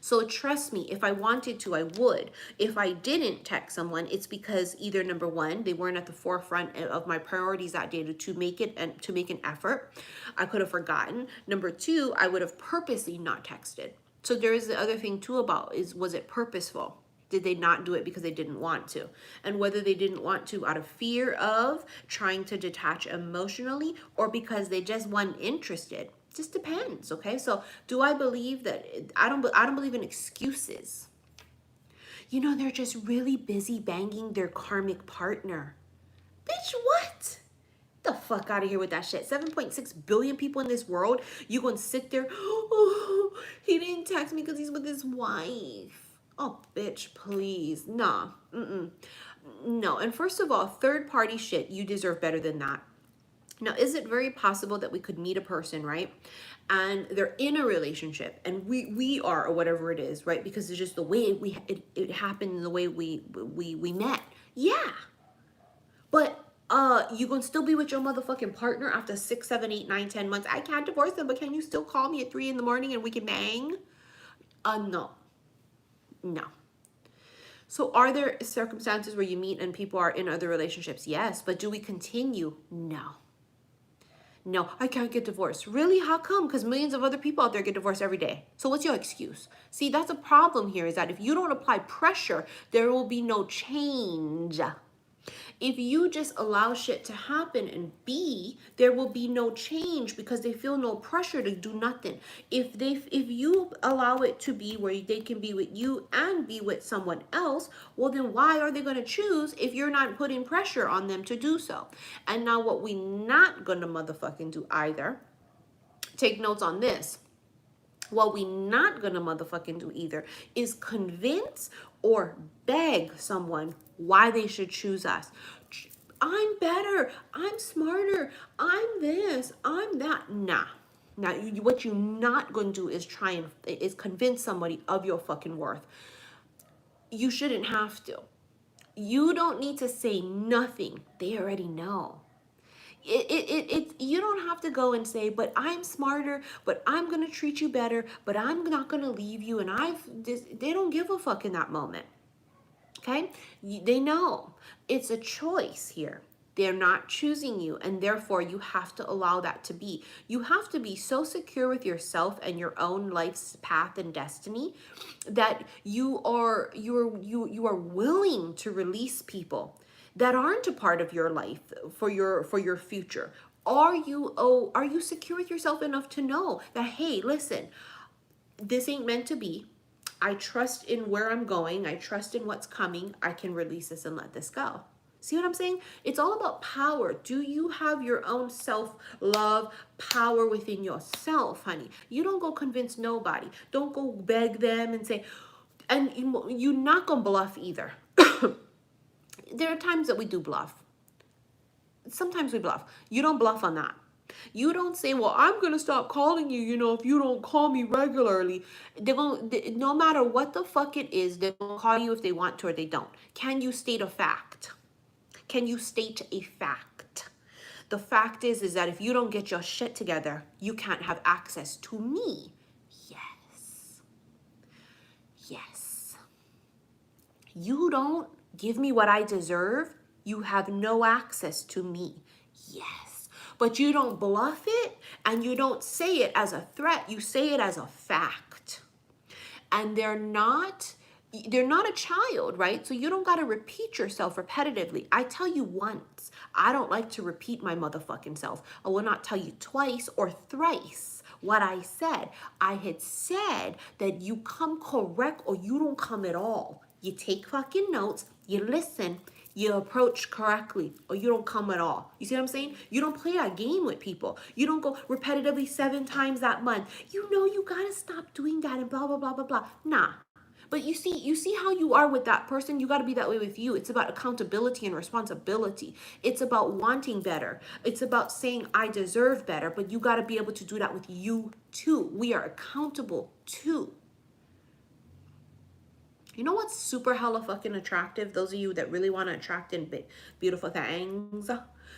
So trust me, if I wanted to, I would. If I didn't text someone, it's because either number one, they weren't at the forefront of my priorities that day to make an effort. I could have forgotten. Number two, I would have purposely not texted. So there is the other thing too about was it purposeful? Did they not do it because they didn't want to? And whether they didn't want to out of fear of trying to detach emotionally or because they just weren't interested. Just depends, okay? So do I believe that I don't believe in excuses. You know, they're just really busy banging their karmic partner. Bitch, what? Get the fuck out of here with that shit. 7.6 billion people in this world. You gonna sit there, oh, he didn't text me because he's with his wife. Oh, bitch, please. Nah. No. And first of all, third party shit, you deserve better than that. Now, is it very possible that we could meet a person, right? And they're in a relationship and we are, or whatever it is, right? Because it's just the way it happened, the way we met. Yeah. But You gonna still be with your motherfucking partner after 6, 7, 8, 9, 10 months. I can't divorce them, but can you still call me at 3 in the morning and we can bang? No. No. So are there circumstances where you meet and people are in other relationships? Yes. But do we continue? No. No, I can't get divorced. Really? How come? Because millions of other people out there get divorced every day. So what's your excuse? See, that's a problem here, is that if you don't apply pressure, there will be no change. If you just allow shit to happen and be, there will be no change because they feel no pressure to do nothing. If you allow it to be where they can be with you and be with someone else, well then why are they going to choose if you're not putting pressure on them to do so? And now what we not going to motherfucking do either, take notes on this. What we not gonna motherfucking do either is convince or beg someone why they should choose us. I'm better, I'm smarter, I'm this, I'm that. Nah. Now, what you're not gonna do is is convince somebody of your fucking worth. You shouldn't have to. You don't need to say nothing. They already know. You don't have to go and say, but I'm smarter, but I'm going to treat you better, but I'm not going to leave you. And they don't give a fuck in that moment. Okay. They know it's a choice here. They're not choosing you, and therefore you have to allow that to be. You have to be so secure with yourself and your own life's path and destiny that you are willing to release people that aren't a part of your life for your future. Are you secure with yourself enough to know that, hey, listen, this ain't meant to be. I trust in where I'm going. I trust in what's coming. I can release this and let this go. See what I'm saying? It's all about power. Do you have your own self-love, power within yourself, honey? You don't go convince nobody. Don't go beg them and say, and you're not going to bluff either. There are times that we do bluff. Sometimes we bluff. You don't bluff on that. You don't say, well, I'm going to stop calling you, if you don't call me regularly. No matter what the fuck it is, they will call you if they want to or they don't. Can you state a fact? Can you state a fact? The fact is that if you don't get your shit together, you can't have access to me. Yes. Yes. You don't give me what I deserve, you have no access to me. Yes. But you don't bluff it and you don't say it as a threat. You say it as a fact. And they're not a child, right? So you don't got to repeat yourself repetitively. I tell you once. I don't like to repeat my motherfucking self. I will not tell you twice or thrice what I said. I had said that you come correct or you don't come at all. You take fucking notes, you listen, you approach correctly, or you don't come at all. You see what I'm saying? You don't play that game with people. You don't go repetitively 7 times that month. You gotta stop doing that and blah, blah, blah, blah, blah. Nah. But you see how you are with that person? You gotta be that way with you. It's about accountability and responsibility. It's about wanting better. It's about saying, I deserve better, but you gotta be able to do that with you too. We are accountable too. You know what's super hella fucking attractive? Those of you that really want to attract in big, beautiful things.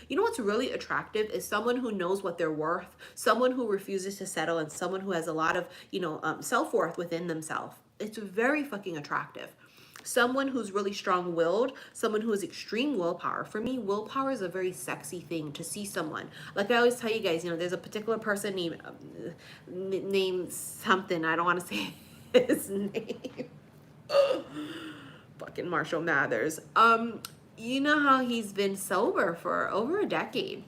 You know what's really attractive is someone who knows what they're worth, someone who refuses to settle, and someone who has a lot of, self-worth within themselves. It's very fucking attractive. Someone who's really strong-willed, someone who has extreme willpower. For me, willpower is a very sexy thing to see someone. Like I always tell you guys, there's a particular person named something. I don't want to say his name. Fucking Marshall Mathers. You know how he's been sober for over a decade.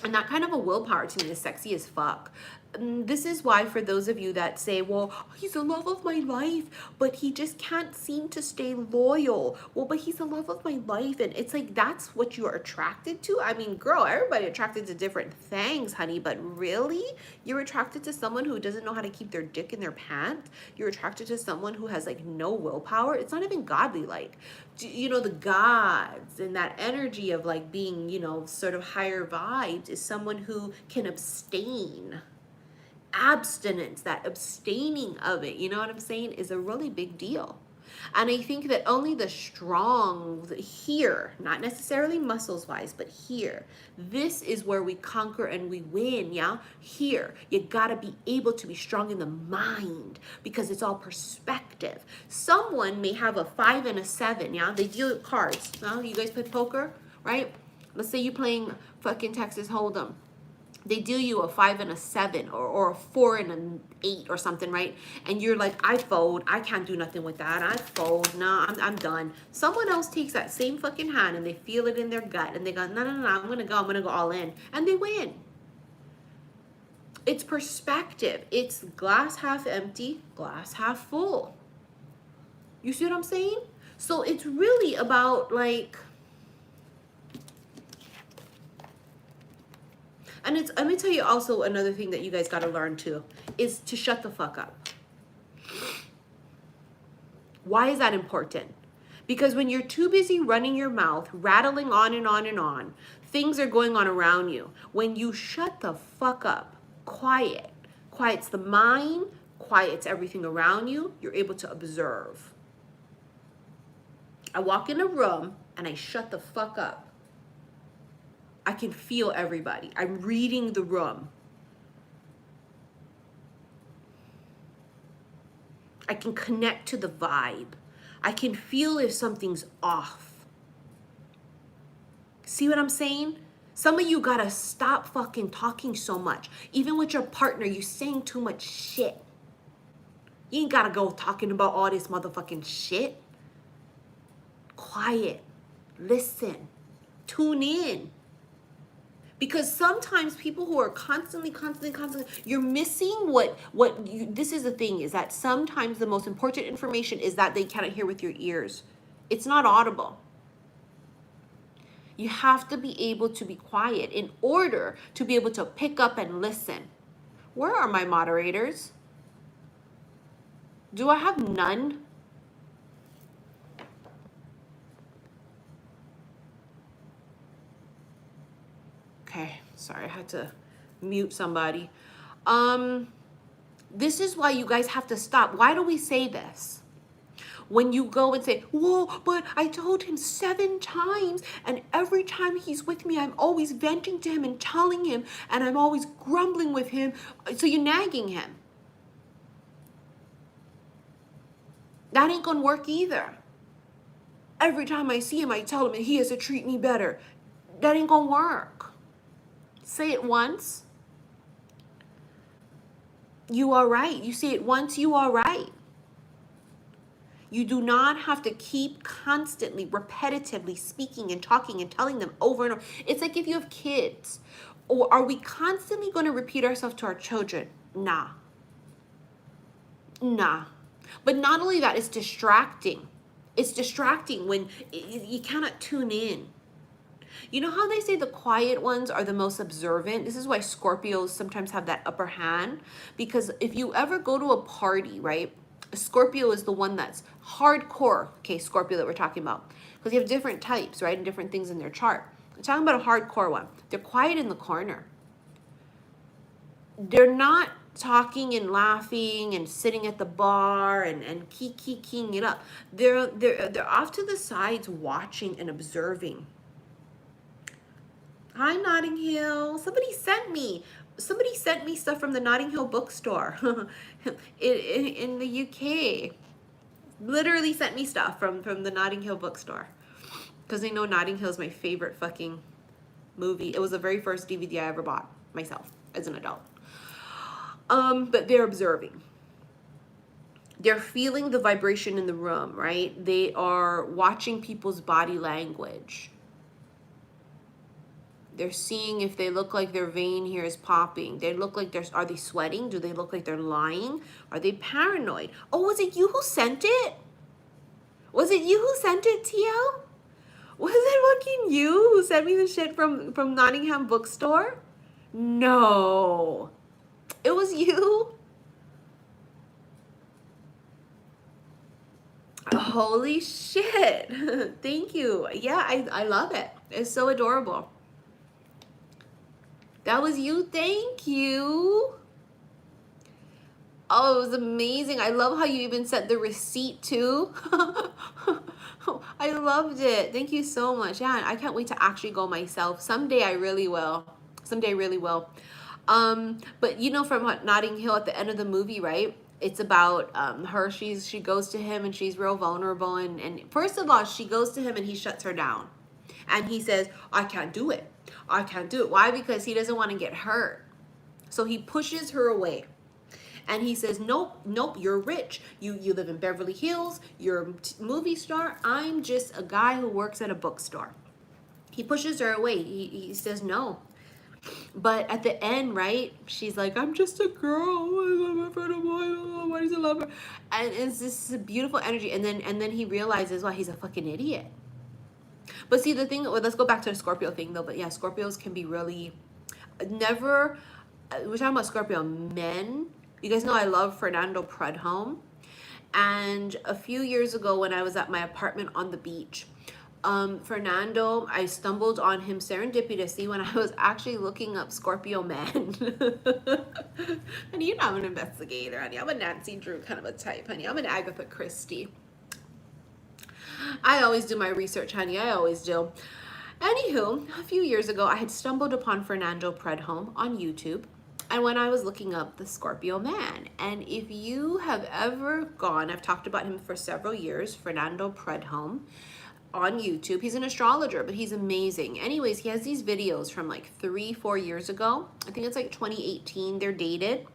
And that kind of a willpower to me is sexy as fuck. This is why, for those of you that say, well, he's the love of my life, but he just can't seem to stay loyal. Well, but he's the love of my life. And it's like, that's what you're attracted to. I mean, girl, everybody attracted to different things, honey. But really, you're attracted to someone who doesn't know how to keep their dick in their pants. You're attracted to someone who has like no willpower. It's not even godly like. The gods and that energy of like being, sort of higher vibes is someone who can abstain. Abstinence, that abstaining of it, you know what I'm saying, is a really big deal. And I think that only the strong here, not necessarily muscles wise, but here, this is where we conquer and we win. Yeah, here you gotta be able to be strong in the mind, because it's all perspective. Someone may have a 5 and a 7. Yeah, they deal with cards. You guys play poker, right? Let's say you're playing fucking Texas Hold'em. They deal you a 5 and a 7, or a 4 and an 8 or something, right? And you're like, I fold. I can't do nothing with that. I fold. No, I'm done. Someone else takes that same fucking hand and they feel it in their gut and they go, no, I'm going to go all in. And they win. It's perspective. It's glass half empty, glass half full. You see what I'm saying? So it's really about like, and it's, let me tell you also another thing that you guys got to learn too, is to shut the fuck up. Why is that important? Because when you're too busy running your mouth, rattling on and on and on, things are going on around you. When you shut the fuck up, quiets the mind, quiets everything around you, you're able to observe. I walk in a room and I shut the fuck up. I can feel everybody. I'm reading the room. I can connect to the vibe. I can feel if something's off. See what I'm saying? Some of you gotta stop fucking talking so much. Even with your partner, you're saying too much shit. You ain't gotta go talking about all this motherfucking shit. Quiet. Listen. Tune in. Because sometimes people who are constantly, you're missing this is the thing, is that sometimes the most important information is that they cannot hear with your ears. It's not audible. You have to be able to be quiet in order to be able to pick up and listen. Where are my moderators? Do I have none? Okay, sorry, I had to mute somebody. This is why you guys have to stop. Why do we say this? When you go and say, whoa, but I told him 7 times, and every time he's with me, I'm always venting to him and telling him, and I'm always grumbling with him. So you're nagging him. That ain't gonna work either. Every time I see him, I tell him he has to treat me better. That ain't gonna work. Say it once. You are right. You say it once, you are right. You do not have to keep constantly, repetitively speaking and talking and telling them over and over. It's like if you have kids. Or are we constantly going to repeat ourselves to our children? Nah. But not only that, it's distracting. It's distracting when you cannot tune in. You know how they say the quiet ones are the most observant? This is why Scorpios sometimes have that upper hand. Because if you ever go to a party, right? A Scorpio is the one that's hardcore. Okay, Scorpio that we're talking about. Because you have different types, right? And different things in their chart. I'm talking about a hardcore one. They're quiet in the corner. They're not talking and laughing and sitting at the bar and keying it up. They're off to the sides watching and observing. Hi, Notting Hill. Somebody sent me stuff from the Notting Hill bookstore in the UK. Literally sent me stuff from the Notting Hill bookstore. Because they know Notting Hill is my favorite fucking movie. It was the very first DVD I ever bought myself as an adult. But they're observing. They're feeling the vibration in the room, right? They are watching people's body language. They're seeing if they look like their vein here is popping. They look like are they sweating? Do they look like they're lying? Are they paranoid? Oh, was it you who sent it? Was it you who sent it, TL? Was it fucking you who sent me the shit from Nottingham bookstore? No. It was you? Holy shit. Thank you. Yeah, I love it. It's so adorable. That was you. Thank you. Oh, it was amazing. I love how you even sent the receipt too. I loved it. Thank you so much. Yeah, I can't wait to actually go myself. Someday I really will. Someday I really will. But you know, from what Notting Hill at the end of the movie, right? It's about her. She goes to him and she's real vulnerable. And first of all, she goes to him and he shuts her down. And he says, I can't do it. I can't do it. Why? Because he doesn't want to get hurt. So he pushes her away. And he says, nope, nope, you're rich. You live in Beverly Hills. You're a movie star. I'm just a guy who works at a bookstore. He pushes her away. He says no. But at the end, right, she's like, I'm just a girl. I'm a friend of mine. Why does he love her? And it's this beautiful energy. And then he realizes, well, he's a fucking idiot. But see, the thing, let's go back to the Scorpio thing though. But yeah, Scorpios can be really, we're talking about Scorpio men. You guys know I love Fernando Prudhomme. And a few years ago when I was at my apartment on the beach, Fernando, I stumbled on him serendipitously when I was actually looking up Scorpio men. And you know I'm an investigator, honey. I'm a Nancy Drew kind of a type, honey. I'm an Agatha Christie. I always do my research, honey. I always do. Anywho, a few years ago, I had stumbled upon Fernando Prudhomme on YouTube. And when I was looking up the Scorpio man, and if you have ever gone, I've talked about him for several years, Fernando Prudhomme on YouTube. He's an astrologer, but he's amazing. Anyways, he has these videos from like 3-4 years ago. I think it's like 2018. They're dated.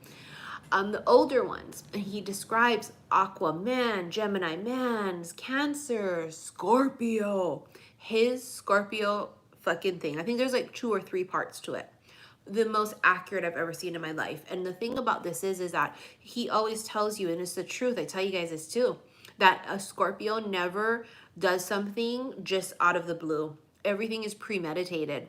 The older ones, and he describes Aqua man, Gemini man, Cancer, Scorpio. His Scorpio fucking thing. I think there's like 2 or 3 parts to it. The most accurate I've ever seen in my life. And the thing about this is that he always tells you, and it's the truth, I tell you guys this too, that a Scorpio never does something just out of the blue. Everything is premeditated.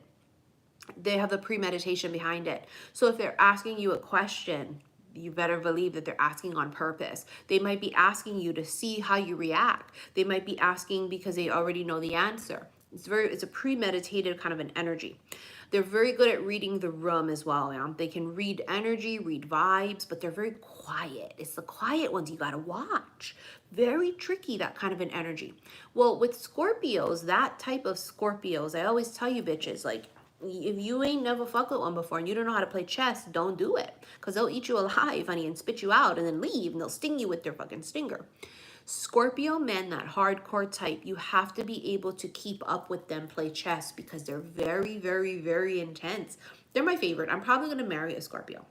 They have the premeditation behind it. So if they're asking you a question, you better believe that they're asking on purpose. They might be asking you to see how you react. They might be asking because they already know the answer. It's a premeditated kind of an energy. They're very good at reading the room as well. They can read energy, read vibes, but they're very quiet. It's the quiet ones you gotta watch. Very tricky, that kind of an energy. Well, with Scorpios, that type of Scorpios, I always tell you bitches, like, if you ain't never fucked with one before and you don't know how to play chess, don't do it. Because they'll eat you alive, honey, and spit you out and then leave, and they'll sting you with their fucking stinger. Scorpio men, that hardcore type, you have to be able to keep up with them, play chess, because they're very, very, very intense. They're my favorite. I'm probably going to marry a Scorpio.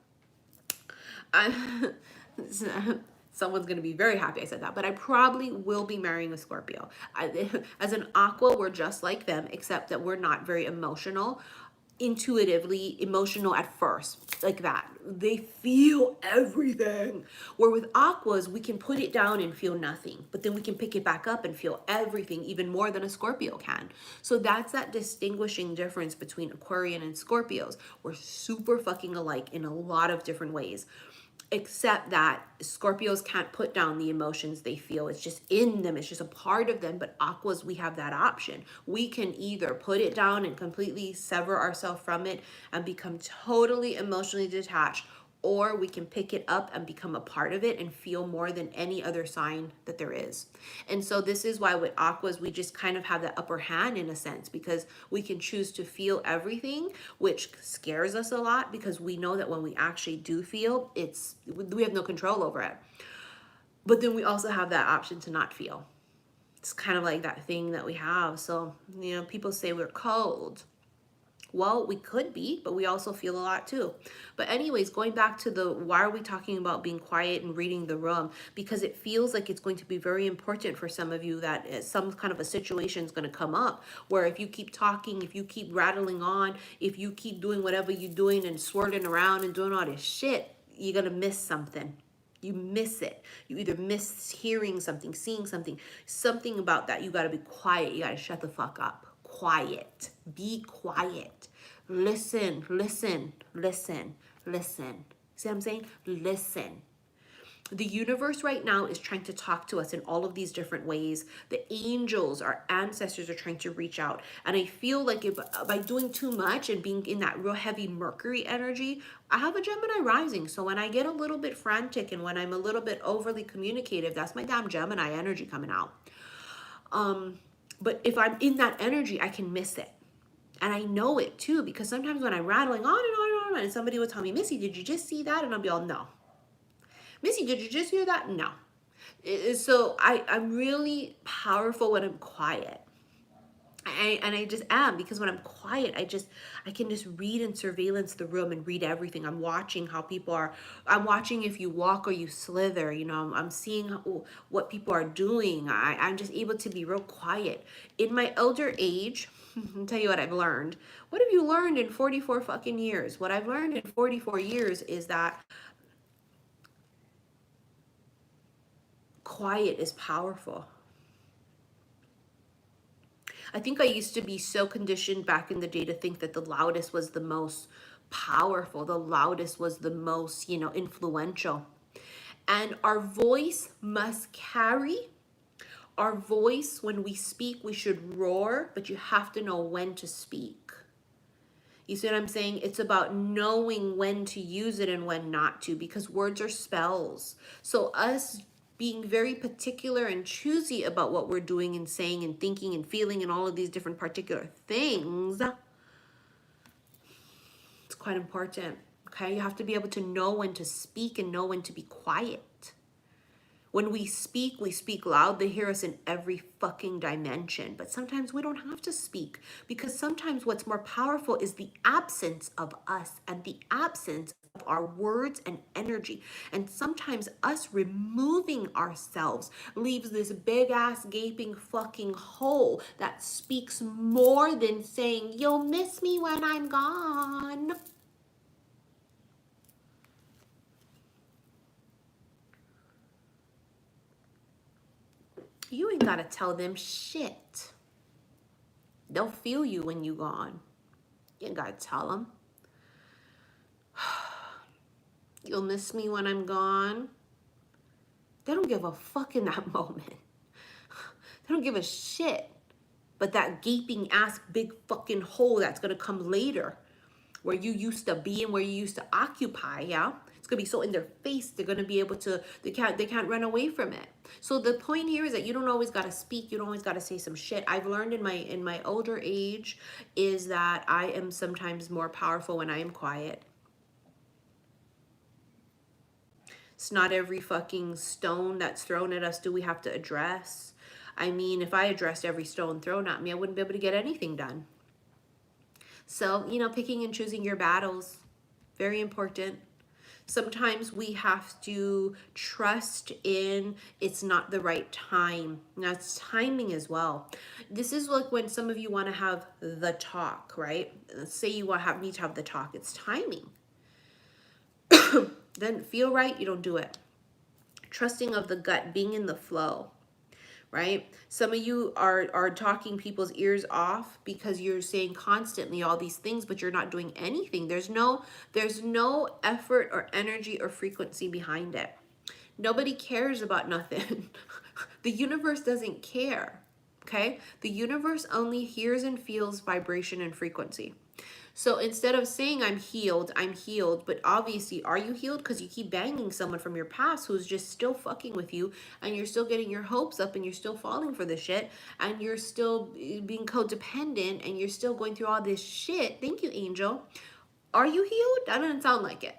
Someone's going to be very happy I said that, but I probably will be marrying a Scorpio. As an Aqua, we're just like them, except that we're not very emotional. Intuitively emotional at first, like that. They feel everything. Where with Aquas, we can put it down and feel nothing, but then we can pick it back up and feel everything, even more than a Scorpio can. So that's that distinguishing difference between Aquarian and Scorpios. We're super fucking alike in a lot of different ways, except that Scorpios can't put down the emotions they feel. It's just in them. It's just a part of them. But Aquas, we have that option. We can either put it down and completely sever ourselves from it and become totally emotionally detached, or we can pick it up and become a part of it and feel more than any other sign that there is. And so this is why with Aquas, we just kind of have that upper hand in a sense, because we can choose to feel everything, which scares us a lot because we know that when we actually do feel, we have no control over it. But then we also have that option to not feel. It's kind of like that thing that we have. So, you know, people say we're cold. Well, we could be, but we also feel a lot too. But anyways, going back to why are we talking about being quiet and reading the room? Because it feels like it's going to be very important for some of you that some kind of a situation is going to come up where if you keep talking, if you keep rattling on, if you keep doing whatever you're doing and swirling around and doing all this shit, you're going to miss something. You miss it. You either miss hearing something, seeing something about that. You got to be quiet. You got to shut the fuck up. Quiet. Be quiet. Listen, listen, listen, listen. See what I'm saying? Listen. The universe right now is trying to talk to us in all of these different ways. The angels, our ancestors, are trying to reach out. And I feel like if by doing too much and being in that real heavy Mercury energy, I have a Gemini rising. So when I get a little bit frantic and when I'm a little bit overly communicative, that's my damn Gemini energy coming out. But if I'm in that energy, I can miss it. And I know it too, because sometimes when I'm rattling on and on and on, and somebody will tell me, Missy, did you just see that? And I'll be all, no. Missy, did you just hear that? No. So I'm really powerful when I'm quiet. And I just am, because when I'm quiet, I can just read and surveillance the room and read everything. I'm watching how people are. I'm watching if you walk or you slither. You know, I'm seeing what people are doing. I'm just able to be real quiet. In my elder age, I'll tell you what I've learned. What have you learned in 44 fucking years? What I've learned in 44 years is that quiet is powerful. I think I used to be so conditioned back in the day to think that the loudest was the most powerful, the loudest was the most, influential. And our voice must carry. Our voice, when we speak, we should roar, but you have to know when to speak. You see what I'm saying? It's about knowing when to use it and when not to, because words are spells. So us being very particular and choosy about what we're doing and saying and thinking and feeling and all of these different particular things, it's quite important. Okay, you have to be able to know when to speak and know when to be quiet. When we speak loud. They hear us in every fucking dimension. But sometimes we don't have to speak, because sometimes what's more powerful is the absence of us and the absence of our words and energy. And sometimes us removing ourselves leaves this big ass gaping fucking hole that speaks more than saying, you'll miss me when I'm gone. You ain't gotta tell them shit. They'll feel you when you gone. You ain't gotta tell them. You'll miss me when I'm gone. They don't give a fuck in that moment. They don't give a shit. But that gaping ass big fucking hole that's gonna come later, where you used to be and where you used to occupy, yeah? It's gonna be so in their face, they're gonna be able to, they can't run away from it. So the point here is that you don't always gotta speak, you don't always gotta say some shit. I've learned in my older age is that I am sometimes more powerful when I am quiet. It's not every fucking stone that's thrown at us do we have to address. I mean, if I addressed every stone thrown at me, I wouldn't be able to get anything done. So, picking and choosing your battles, very important. Sometimes we have to trust in it's not the right time. Now, it's timing as well. This is like when some of you want to have the talk, right? Let's say you need to have the talk. It's timing. Then feel right, you don't do it. Trusting of the gut, being in the flow. Right? Some of you are talking people's ears off because you're saying constantly all these things, but you're not doing anything. There's no effort or energy or frequency behind it. Nobody cares about nothing. The universe doesn't care. Okay? The universe only hears and feels vibration and frequency. So instead of saying I'm healed, but obviously, are you healed? Because you keep banging someone from your past who's just still fucking with you, and you're still getting your hopes up, and you're still falling for the shit, and you're still being codependent, and you're still going through all this shit. Thank you, angel. Are you healed? That doesn't sound like it.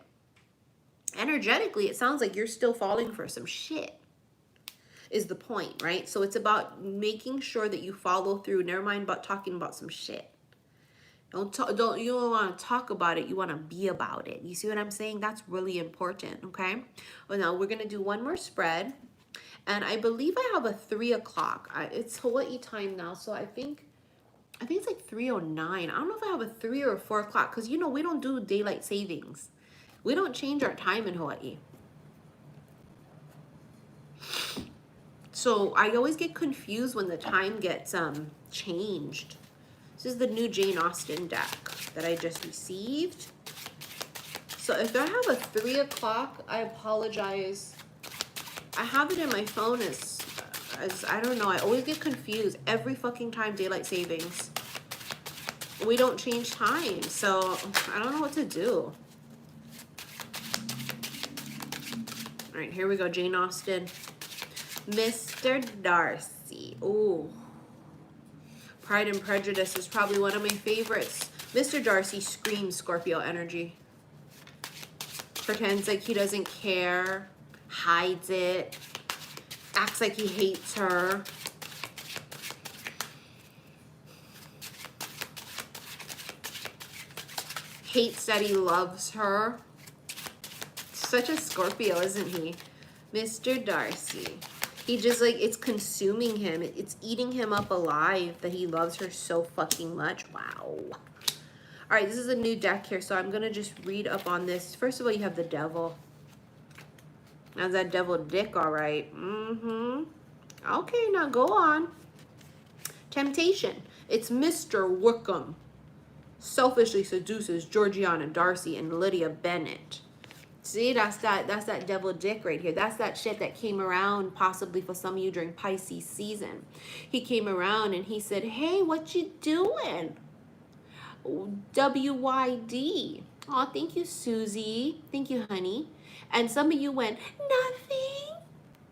Energetically, it sounds like you're still falling for some shit, is the point, right? So it's about making sure that you follow through. Never mind about talking about some shit. You don't want to talk about it. You want to be about it. You see what I'm saying? That's really important, okay? Well, now we're going to do one more spread. And I believe I have a 3 o'clock. It's Hawaii time now, so I think it's like 3:09. I don't know if I have a 3 or a 4 o'clock, because, we don't do daylight savings. We don't change our time in Hawaii. So I always get confused when the time gets changed. This is the new Jane Austen deck that I just received. So if I have a 3 o'clock, I apologize I have it in my phone as I don't know. I always get confused every fucking time daylight savings. We don't change time, so I don't know what to do. All right, here we go. Jane Austen. Mr. Darcy. Ooh. Pride and Prejudice is probably one of my favorites. Mr. Darcy screams Scorpio energy. Pretends like he doesn't care. Hides it. Acts like he hates her. Hates that he loves her. Such a Scorpio, isn't he? Mr. Darcy. He just like, it's consuming him. It's eating him up alive that he loves her so fucking much. Wow. All right, this is a new deck here, so I'm going to just read up on this. First of all, you have the devil. That's that devil dick, all right. Mm-hmm. Okay, now go on. Temptation. It's Mr. Wickham. Selfishly seduces Georgiana Darcy and Lydia Bennet. See, that's that devil dick right here. That's that shit that came around possibly for some of you during Pisces season. He came around and he said, hey, what you doing? WYD. Oh, thank you, Susie. Thank you, honey. And some of you went, nothing.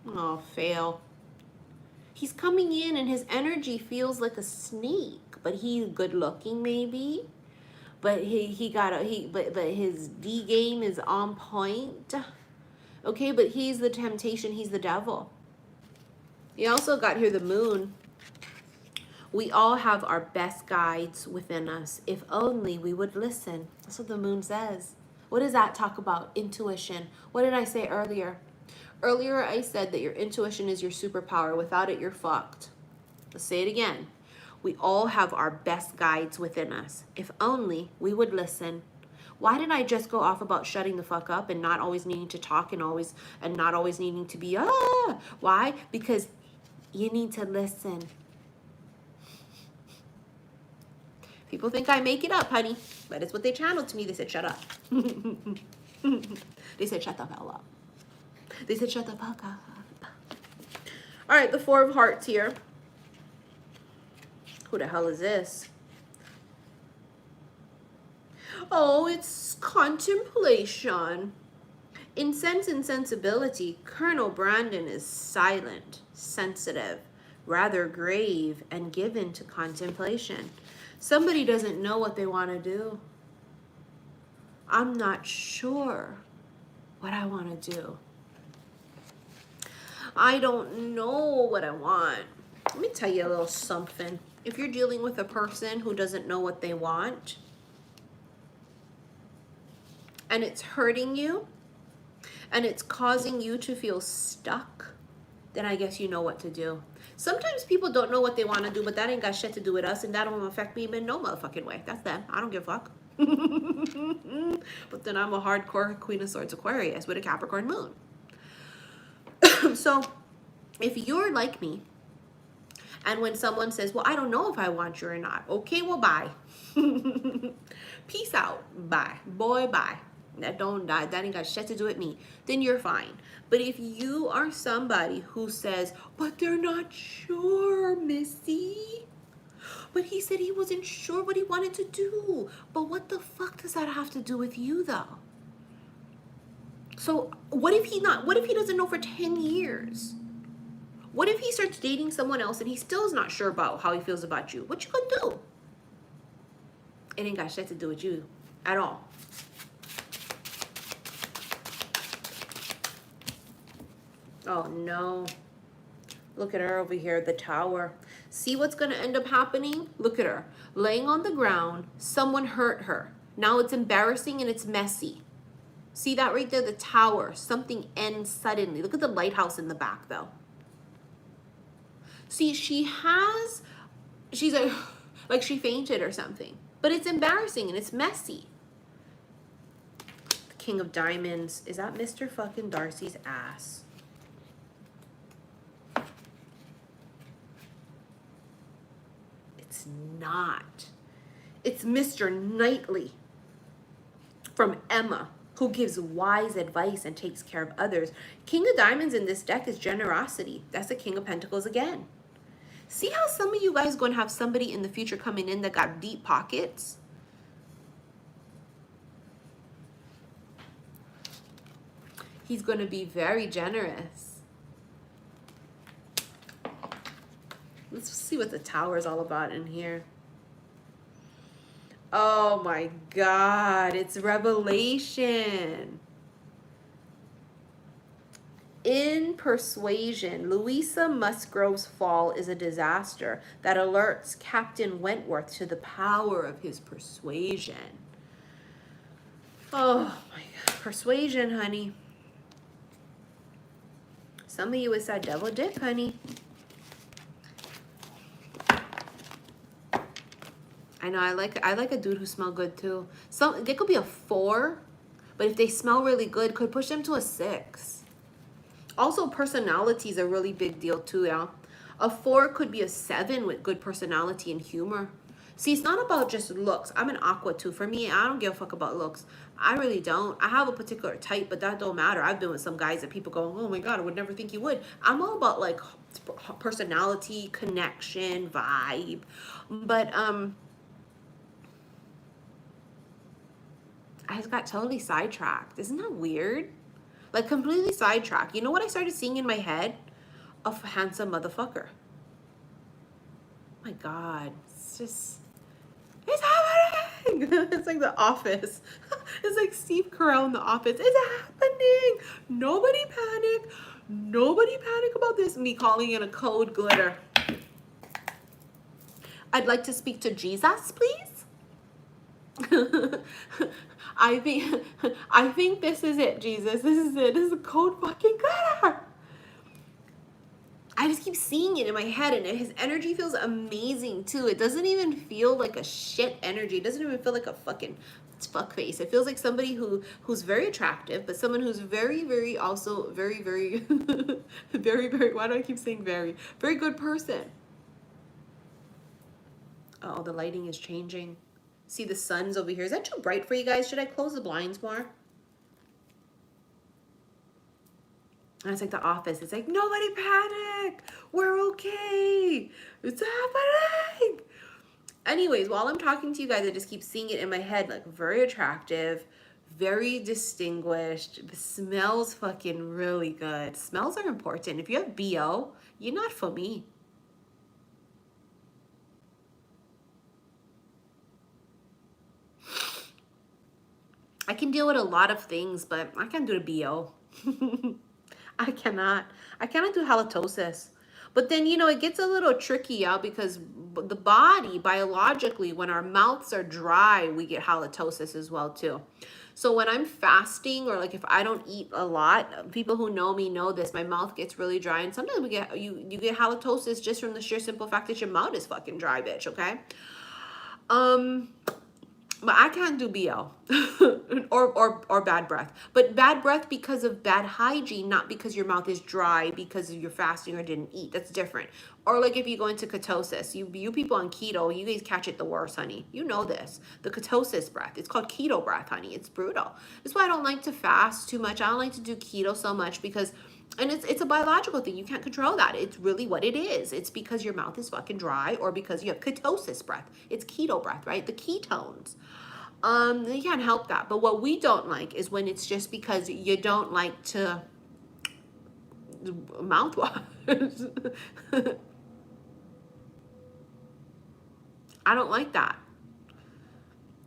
Oh, fail. He's coming in and his energy feels like a snake, but he's good looking maybe. But but his D game is on point. Okay, but he's the temptation, he's the devil. You also got here the moon. We all have our best guides within us. If only we would listen. That's what the moon says. What does that talk about? Intuition. What did I say earlier? Earlier I said that your intuition is your superpower. Without it, you're fucked. Let's say it again. We all have our best guides within us. If only we would listen. Why did I just go off about shutting the fuck up and not always needing to talk and not always needing to be Why? Because you need to listen. People think I make it up, honey, but it's what they channeled to me. They said, shut up. They said, shut the hell up. They said, shut the fuck up. All right, the Four of Hearts here. Who the hell is this? Oh, it's contemplation. In Sense and Sensibility, Colonel Brandon is silent, sensitive, rather grave, and given to contemplation. Somebody doesn't know what they want to do. I'm not sure what I want to do. I don't know what I want. Let me tell you a little something. If you're dealing with a person who doesn't know what they want, and it's hurting you, and it's causing you to feel stuck, then I guess you know what to do. Sometimes people don't know what they want to do, but that ain't got shit to do with us, and that don't affect me in no motherfucking way. That's them. I don't give a fuck. But then I'm a hardcore Queen of Swords Aquarius with a Capricorn moon. So if you're like me, and when someone says, well, I don't know if I want you or not. Okay, well, bye. Peace out. Bye. Boy, bye. That ain't got shit to do with me. Then you're fine. But if you are somebody who says, but they're not sure, Missy. But he said he wasn't sure what he wanted to do. But what the fuck does that have to do with you, though? So what if he doesn't know for 10 years? What if he starts dating someone else and he still is not sure about how he feels about you? What you gonna do? It ain't got shit to do with you at all. Oh no. Look at her over here, the Tower. See what's gonna end up happening? Look at her. Laying on the ground, someone hurt her. Now it's embarrassing and it's messy. See that right there, the Tower. Something ends suddenly. Look at the lighthouse in the back though. See, she's like she fainted or something. But it's embarrassing and it's messy. The King of Diamonds. Is that Mr. fucking Darcy's ass? It's not. It's Mr. Knightley from Emma. who gives wise advice and takes care of others. King of Diamonds in this deck is generosity. That's the King of Pentacles again. See how some of you guys are going to have somebody in the future coming in that got deep pockets? He's going to be very generous. Let's see what the Tower is all about in here. Oh my God, it's revelation. In Persuasion, Louisa Musgrove's fall is a disaster that alerts Captain Wentworth to the power of his persuasion. Oh my God, persuasion, honey. Some of you is that devil dick, honey. I know, I like a dude who smell good too. They could be a 4, but if they smell really good, could push them to a 6. Also, personality is a really big deal too, yeah. A 4 could be a 7 with good personality and humor. See, it's not about just looks. I'm an aqua too. For me, I don't give a fuck about looks. I really don't. I have a particular type, but that don't matter. I've been with some guys that people go, oh my God, I would never think you would. I'm all about like personality, connection, vibe. But I just got totally sidetracked. Isn't that weird? Like completely sidetracked. You know what I started seeing in my head? A handsome motherfucker. My God. It's just, it's happening. It's like The Office. It's like Steve Carell in The Office. It's happening. Nobody panic. Nobody panic about this. Me calling in a code glitter. I'd like to speak to Jesus, please. I think this is it, Jesus. This is it. This is a code fucking glitter. I just keep seeing it in my head, and his energy feels amazing too. It doesn't even feel like a shit energy. It doesn't even feel like a fucking fuck face. It feels like somebody who's very attractive, but someone who's very, very also very, very, very, very. Why do I keep saying very? Very good person. Oh, the lighting is changing. See, the sun's over here. Is that too bright for you guys? Should I close the blinds more? And it's like The Office. It's like, nobody panic. We're okay. It's happening. Anyways, while I'm talking to you guys, I just keep seeing it in my head. Like, very attractive, very distinguished. Smells fucking really good. Smells are important. If you have BO, you're not for me. I can deal with a lot of things, but I can't do the BO. I cannot do halitosis. But then, you know, it gets a little tricky out because the body, biologically, when our mouths are dry, we get halitosis as well too. So when I'm fasting, or like if I don't eat a lot, people who know me know this, my mouth gets really dry, and sometimes we get you get halitosis just from the sheer simple fact that your mouth is fucking dry, bitch, okay? But I can't do BO or bad breath. But bad breath because of bad hygiene, not because your mouth is dry because you're fasting or didn't eat. That's different. Or like if you go into ketosis, you people on keto, you guys catch it the worst, honey. You know this. The ketosis breath. It's called keto breath, honey. It's brutal. That's why I don't like to fast too much. I don't like to do keto so much because, and it's a biological thing. You can't control that. It's really what it is. It's because your mouth is fucking dry or because you have ketosis breath. It's keto breath, right? The ketones. You can't help that. But what we don't like is when it's just because you don't like to mouthwash. I don't like that.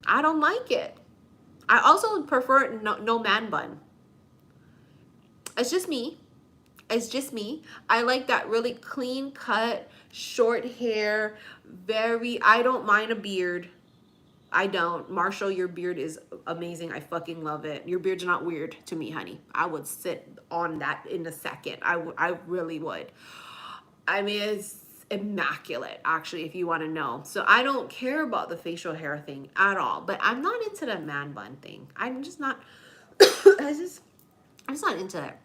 I don't like it. I also prefer no man bun. It's just me. It's just me. I like that really clean cut, short hair, I don't mind a beard. I don't. Marshall, your beard is amazing. I fucking love it. Your beard's not weird to me, honey. I would sit on that in a second. I really would. I mean, it's immaculate, actually, if you want to know. So I don't care about the facial hair thing at all. But I'm not into the man bun thing. I'm just not. I'm just not into it.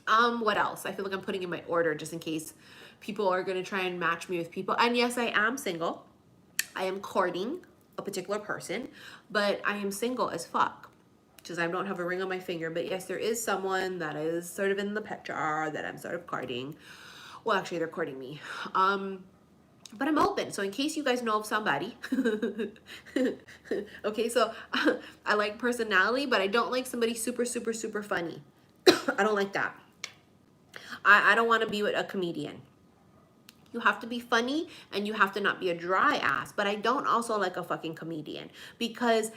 What else? I feel like I'm putting in my order just in case people are going to try and match me with people. And yes, I am single. I am courting a particular person, but I am single as fuck. because I don't have a ring on my finger, but yes, there is someone that is sort of in the picture that I'm sort of courting. Well, actually, they're courting me. But I'm open. So in case you guys know of somebody, okay, so I like personality, but I don't like somebody super, super, super funny. I don't like that. I don't want to be with a comedian. You have to be funny and you have to not be a dry ass. But I don't also like a fucking comedian, because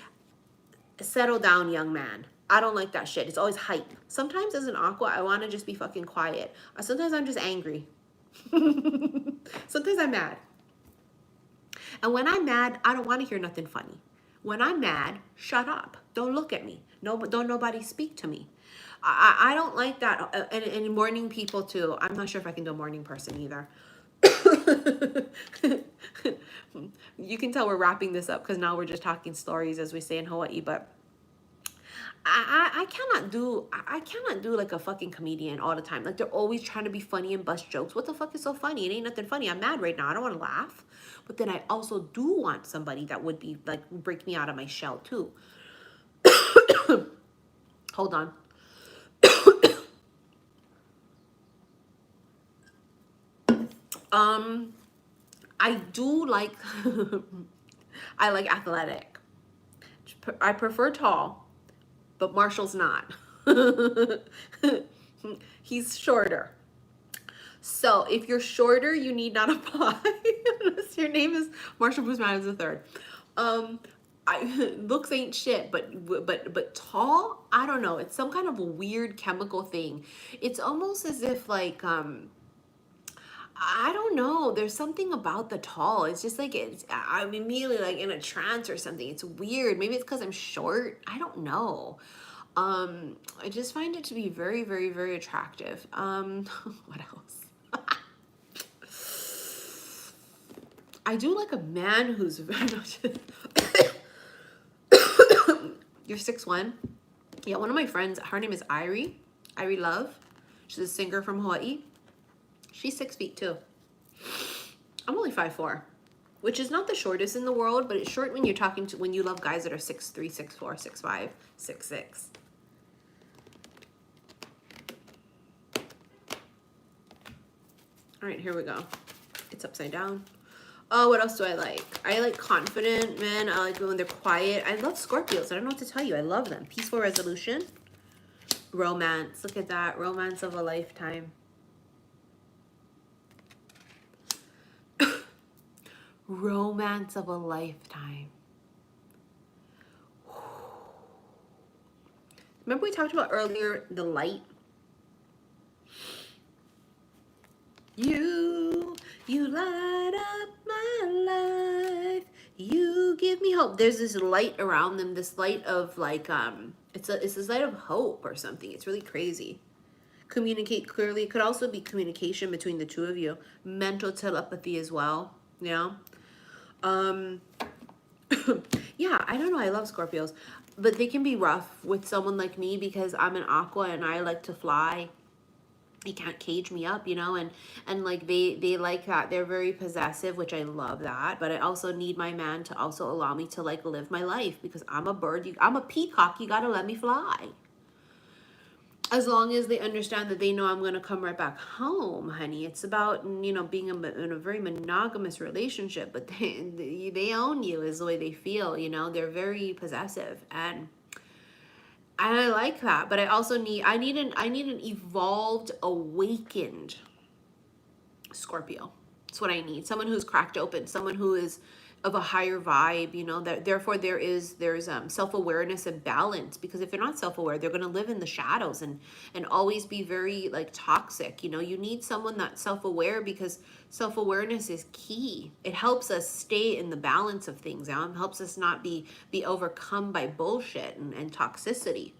settle down, young man. I don't like that shit. It's always hype. Sometimes as an aqua, I want to just be fucking quiet. Or sometimes I'm just angry. Sometimes I'm mad. And when I'm mad, I don't want to hear nothing funny. When I'm mad, shut up. Don't look at me. No, don't nobody speak to me. I don't like that. And morning people too. I'm not sure if I can do a morning person either. You can tell we're wrapping this up because now we're just talking stories, as we say in Hawaii. But I cannot do like a fucking comedian all the time. Like they're always trying to be funny and bust jokes. What the fuck is so funny? It ain't nothing funny. I'm mad right now. I don't want to laugh. But then I also do want somebody that would be like break me out of my shell too. Hold on. I do like I like athletic. I prefer tall, but Marshall's not. He's shorter. So if you're shorter, you need not apply unless your name is Marshall Bruce Maddox III. Looks ain't shit, but tall, I don't know. It's some kind of a weird chemical thing. It's almost as if like I don't know. There's something about the tall. It's just like I'm immediately like in a trance or something. It's weird. Maybe it's because I'm short. I don't know. I just find it to be very, very, very attractive. What else? I do like a man who's You're 6'1". Yeah, one of my friends, her name is Irie Love. She's a singer from Hawaii. She's 6 feet too. I'm only 5'4", which is not the shortest in the world, but it's short when you're talking to when you love guys that are 6'3", 6'4", 6'5", 6'6". All right, here we go. It's upside down. Oh, what else do I like? I like confident men. I like when they're quiet. I love Scorpios. I don't know what to tell you. I love them. Peaceful resolution. Romance. Look at that. Romance of a lifetime. Romance of a lifetime. Remember we talked about earlier the light? You light up my life. You give me hope. There's this light around them, this light of like it's this light of hope or something. It's really crazy. Communicate clearly. It could also be communication between the two of you. Mental telepathy as well, you know? Yeah, I don't know. I love Scorpios, but they can be rough with someone like me because I'm an aqua and I like to fly. You can't cage me up, you know, and like they like that. They're very possessive, which I love that, but I also need my man to also allow me to like live my life because I'm a bird. I'm a peacock. You got to let me fly. As long as they understand that they know I'm going to come right back home, honey. It's about, you know, being in a very monogamous relationship, but they own you is the way they feel, you know. They're very possessive, and I like that, but I also need an evolved, awakened Scorpio. That's what I need. Someone who's cracked open, someone who is of a higher vibe, you know, that therefore there's self-awareness and balance, because if they're not self-aware, they're going to live in the shadows and always be very like toxic. You know, you need someone that's self-aware because self-awareness is key. It helps us stay in the balance of things. Helps us not be overcome by bullshit and toxicity.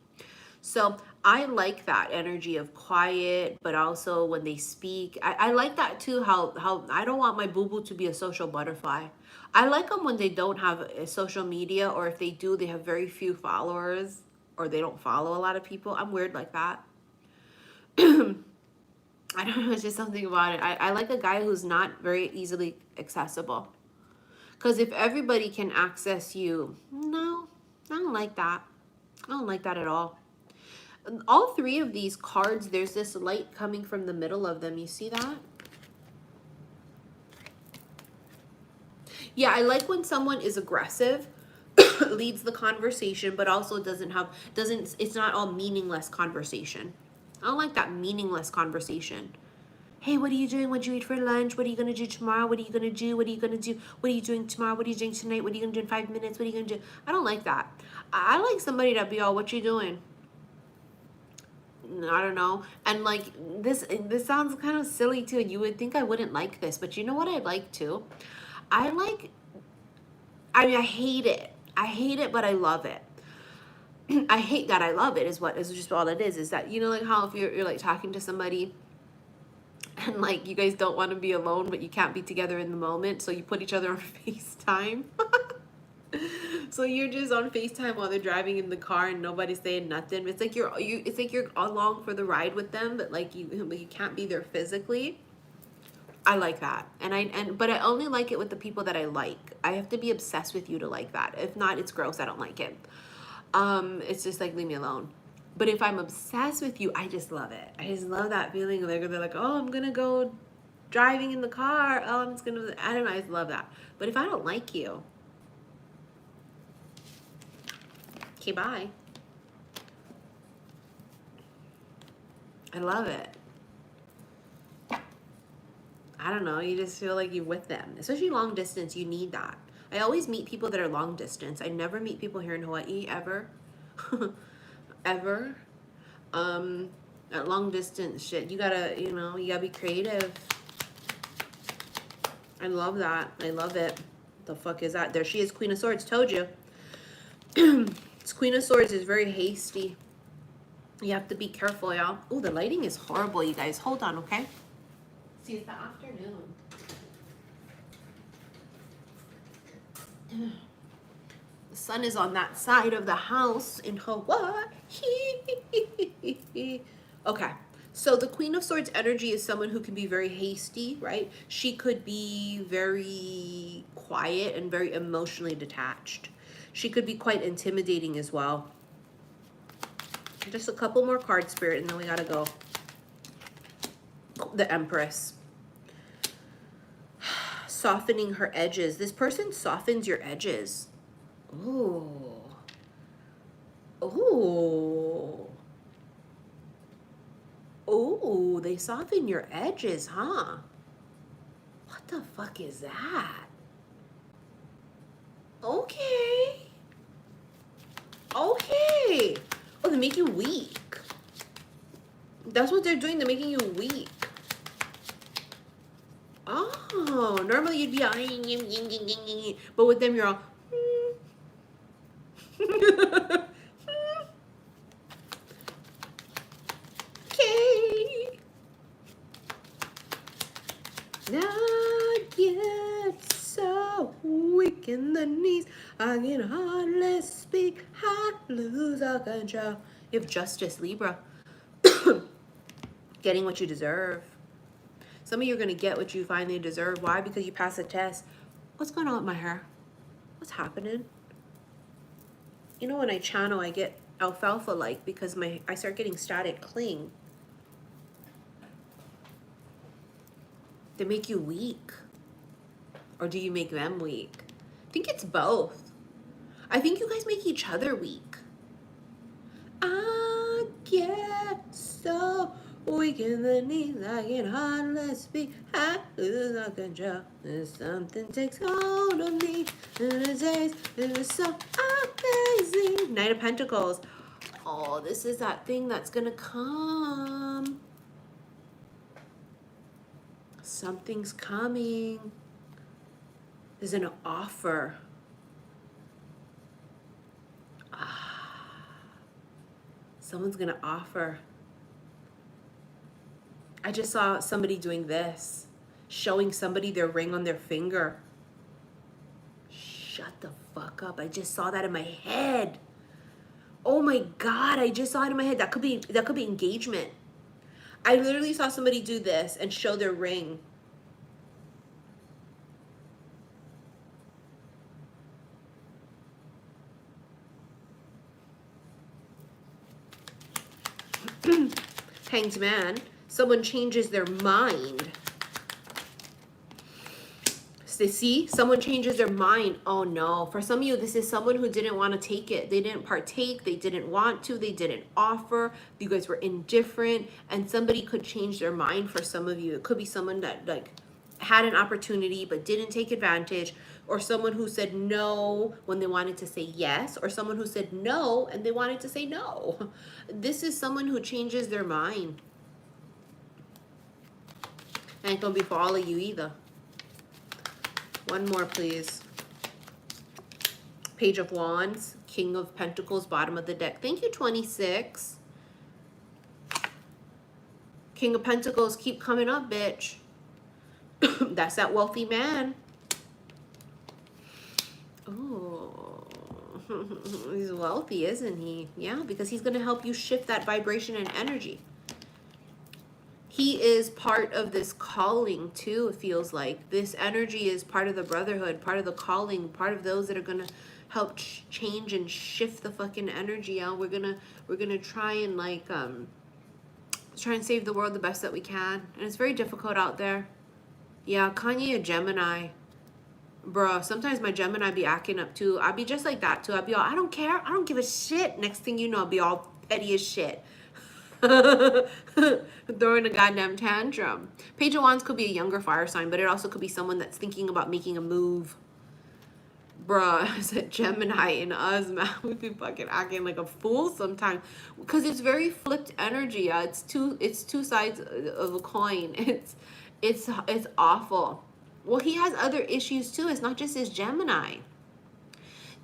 So I like that energy of quiet, but also when they speak, I like that too, how I don't want my boo-boo to be a social butterfly. I like them when they don't have a social media, or if they do, they have very few followers, or they don't follow a lot of people. I'm weird like that. I don't know, it's just something about it. I like a guy who's not very easily accessible. Because if everybody can access you, no, I don't like that. I don't like that at all. All three of these cards, there's this light coming from the middle of them. You see that? Yeah, I like when someone is aggressive, leads the conversation, but also it's not all meaningless conversation. I don't like that meaningless conversation. Hey, what are you doing? What did you eat for lunch? What are you going to do tomorrow? What are you going to do? What are you going to do? What are you doing tomorrow? What are you doing tonight? What are you going to do in 5 minutes? What are you going to do? I don't like that. I like somebody to be all, what you doing? I don't know. And like this sounds kind of silly too, and you would think I wouldn't like this, but you know what I like too? I like, I mean, I hate it. I hate it, but I love it. I hate that I love it is just all it is that, you know, like how if you're like talking to somebody and like you guys don't want to be alone, but you can't be together in the moment, so you put each other on FaceTime. So you're just on FaceTime while they're driving in the car and nobody's saying nothing. It's like you're along for the ride with them, but like you can't be there physically. I like that. But I only like it with the people that I like. I have to be obsessed with you to like that. If not, it's gross. I don't like it. It's just like, leave me alone. But if I'm obsessed with you, I just love it. I just love that feeling. They're like, oh, I'm gonna go driving in the car. Oh, I'm just gonna, I don't know. I just love that. But if I don't like you, okay, bye. I love it. I don't know. You just feel like you're with them, especially long distance. You need that. I always meet people that are long distance. I never meet people here in Hawaii ever, ever. At long distance shit, you gotta be creative. I love that. I love it. The fuck is that? There she is, Queen of Swords. Told you. This Queen of Swords is very hasty. You have to be careful, y'all. Oh, the lighting is horrible, you guys. Hold on, okay? See, it's the afternoon. The sun is on that side of the house in Hawaii. Okay. So the Queen of Swords energy is someone who can be very hasty, right? She could be very quiet and very emotionally detached. She could be quite intimidating as well. Just a couple more cards, Spirit, and then we gotta go. The Empress. Softening her edges. This person softens your edges. Ooh. Ooh. Ooh, they soften your edges, huh? What the fuck is that? Okay. Okay. Oh, they make you weak. That's what they're doing. They're making you weak. Oh, normally you'd be all, but with them you're all, okay. I get so weak in the knees, I can hardly speak, I lose all control. You have justice, Libra. Getting what you deserve. Some of you are going to get what you finally deserve. Why? Because you passed a test. What's going on with my hair? What's happening? You know, when I channel, I get alfalfa-like because I start getting static cling. They make you weak. Or do you make them weak? I think it's both. I think you guys make each other weak. I get so weak in the knees, I can hardly speak, I lose all control. Something takes hold of me, and it is so amazing. Knight of Pentacles. Oh, this is that thing that's gonna come. Something's coming. There's an offer. Someone's gonna offer. I just saw somebody doing this, showing somebody their ring on their finger. Shut the fuck up. I just saw that in my head. Oh my God, I just saw it in my head. That could be engagement. I literally saw somebody do this and show their ring. Hanged Man. Someone changes their mind. See, someone changes their mind. Oh no, for some of you, this is someone who didn't want to take it. They didn't partake, they didn't want to, they didn't offer, you guys were indifferent, and somebody could change their mind. For some of you, it could be someone that like had an opportunity but didn't take advantage, or someone who said no when they wanted to say yes, or someone who said no and they wanted to say no. This is someone who changes their mind. And it can be for all of you either. One more, please. Page of Wands, King of Pentacles, bottom of the deck. Thank you, 26. King of Pentacles, keep coming up, bitch. That's that wealthy man. Oh, he's wealthy, isn't he? Yeah, because he's going to help you shift that vibration and energy. He is part of this calling too, it feels like. This energy is part of the brotherhood, part of the calling, part of those that are going to help change and shift the fucking energy out. We're gonna try and like try and save the world the best that we can. And it's very difficult out there. Yeah, Kanye a Gemini. Bruh, sometimes my Gemini be acting up too. I'll be just like that too. I'll be all, I don't care. I don't give a shit. Next thing you know, I'll be all petty as shit. Throwing a goddamn tantrum. Page of Wands could be a younger fire sign, but it also could be someone that's thinking about making a move. Bruh, I said Gemini in us, man. We be fucking acting like a fool sometimes because it's very flipped energy. Yeah, it's two sides of a coin. It's awful. Well, he has other issues too. It's not just his Gemini.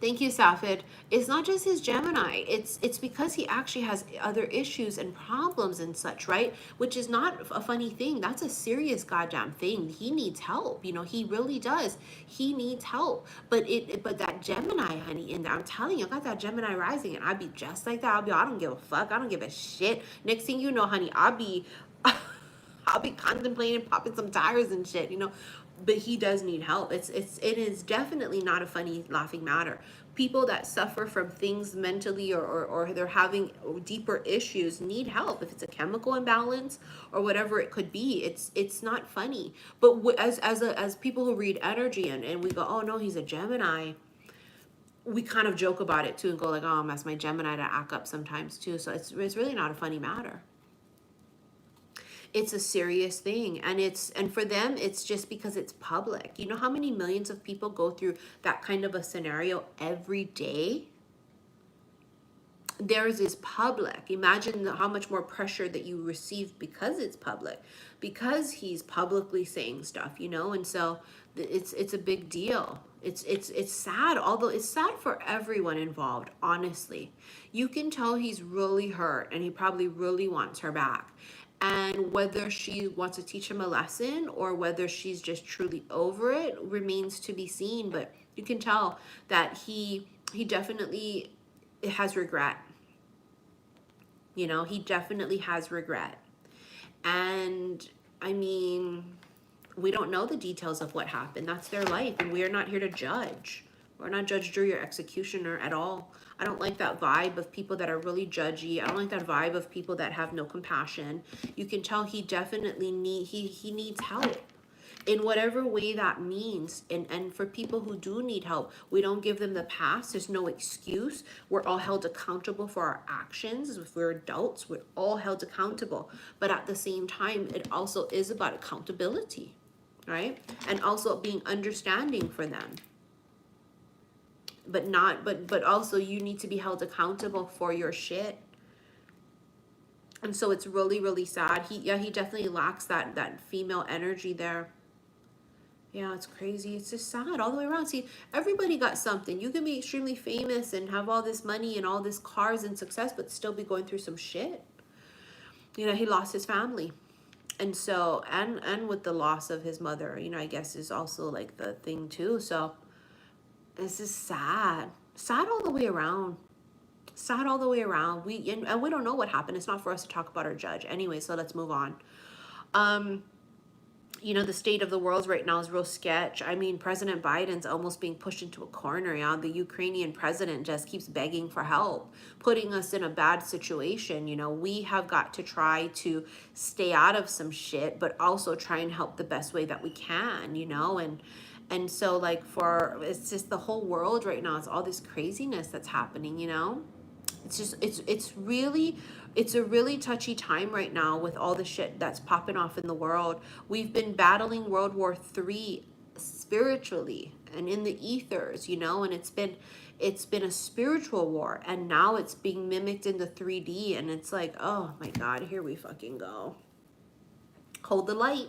Thank you, Safid. It's not just his Gemini. It's because he actually has other issues and problems and such, right? Which is not a funny thing. That's a serious goddamn thing. He needs help. You know, he really does. He needs help. But that Gemini, honey, and I'm telling you, I got that Gemini rising, and I'd be just like that. I don't give a fuck. I don't give a shit. Next thing you know, honey, I'll be contemplating popping some tires and shit, you know. But he does need help. It is definitely not a funny laughing matter. People that suffer from things mentally or they're having deeper issues need help. If it's a chemical imbalance or whatever it could be, it's not funny. But as people who read energy and we go, oh no, he's a Gemini, we kind of joke about it too and go like, oh, that's my Gemini to act up sometimes too. So it's really not a funny matter. It's a serious thing, and for them it's just because it's public. You know how many millions of people go through that kind of a scenario every day? Theirs is public. Imagine how much more pressure that you receive because it's public, because he's publicly saying stuff, you know. And so it's a big deal. It's sad, although it's sad for everyone involved. Honestly, you can tell he's really hurt and he probably really wants her back. And whether she wants to teach him a lesson or whether she's just truly over it remains to be seen. But you can tell that he definitely has regret. You know, he definitely has regret. And I mean, we don't know the details of what happened. That's their life, and we are not here to judge. We're not judge, jury, or executioner at all. I don't like that vibe of people that are really judgy. I don't like that vibe of people that have no compassion. You can tell he definitely he needs help in whatever way that means. And for people who do need help, we don't give them the pass. There's no excuse. We're all held accountable for our actions. If we're adults, we're all held accountable. But at the same time, it also is about accountability, right? And also being understanding for them. But also you need to be held accountable for your shit. And so it's really, really sad. He definitely lacks that female energy there. Yeah, it's crazy. It's just sad all the way around. See, everybody got something. You can be extremely famous and have all this money and all this cars and success, but still be going through some shit. You know, he lost his family. And so, and with the loss of his mother, you know, I guess is also like the thing too. So this is sad. Sad all the way around. Sad all the way around. And we don't know what happened. It's not for us to talk about or judge. Anyway, so let's move on. you know, the state of the world right now is real sketch. I mean, President Biden's almost being pushed into a corner. Yeah, the Ukrainian president just keeps begging for help, putting us in a bad situation. You know, we have got to try to stay out of some shit, but also try and help the best way that we can, you know. And so, like, for, it's just the whole world right now, it's all this craziness that's happening, you know. It's just, it's a really touchy time right now with all the shit that's popping off in the world. We've been battling World War III spiritually and in the ethers, you know, and it's been a spiritual war, and now it's being mimicked into 3D, and it's like, oh my God, here we fucking go. Hold the light.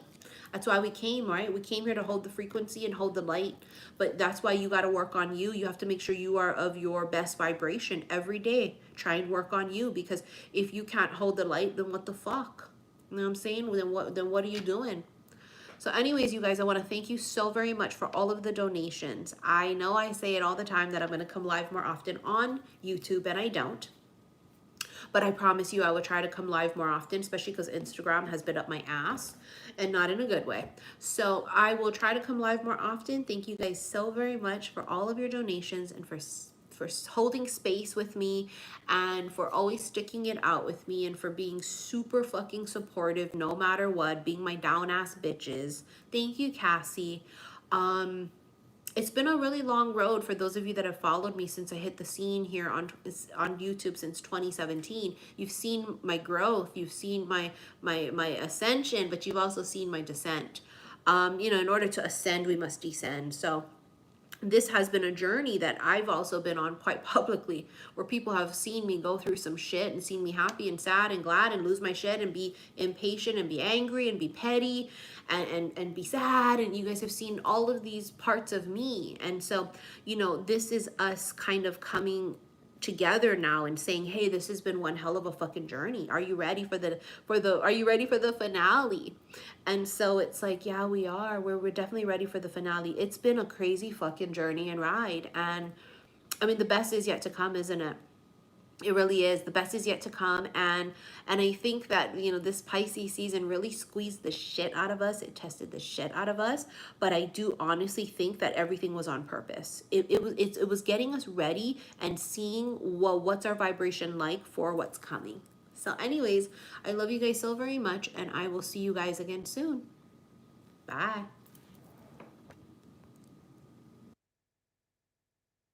That's why we came, right? We came here to hold the frequency and hold the light. But that's why you got to work on you. You have to make sure you are of your best vibration every day. Try and work on you, because if you can't hold the light, then what the fuck? You know what I'm saying? Then what are you doing? So anyways, you guys, I want to thank you so very much for all of the donations. I know I say it all the time that I'm going to come live more often on YouTube, and I don't. But I promise you I will try to come live more often, especially because Instagram has been up my ass, and not in a good way. So I will try to come live more often. Thank you guys so very much for all of your donations, and for holding space with me, and for always sticking it out with me, and for being super fucking supportive no matter what, being my down ass bitches. Thank you, Cassie. It's been a really long road for those of you that have followed me since I hit the scene here on YouTube since 2017. You've seen my growth, you've seen my ascension, but you've also seen my descent. You know, in order to ascend, we must descend. So this has been a journey that I've also been on quite publicly, where people have seen me go through some shit and seen me happy and sad and glad and lose my shit and be impatient and be angry and be petty and be sad. And you guys have seen all of these parts of me. And so, you know, this is us kind of coming together now and saying, hey, this has been one hell of a fucking journey. Are you ready for the are you ready for the finale? And so it's like, yeah, we are. We're definitely ready for the finale. It's been a crazy fucking journey and ride. And I mean, the best is yet to come, isn't it? It really is. The best is yet to come. And I think that, you know, this Pisces season really squeezed the shit out of us. It tested the shit out of us. But I do honestly think that everything was on purpose. It was getting us ready and seeing, well, what's our vibration like for what's coming. So anyways, I love you guys so very much, and I will see you guys again soon. Bye.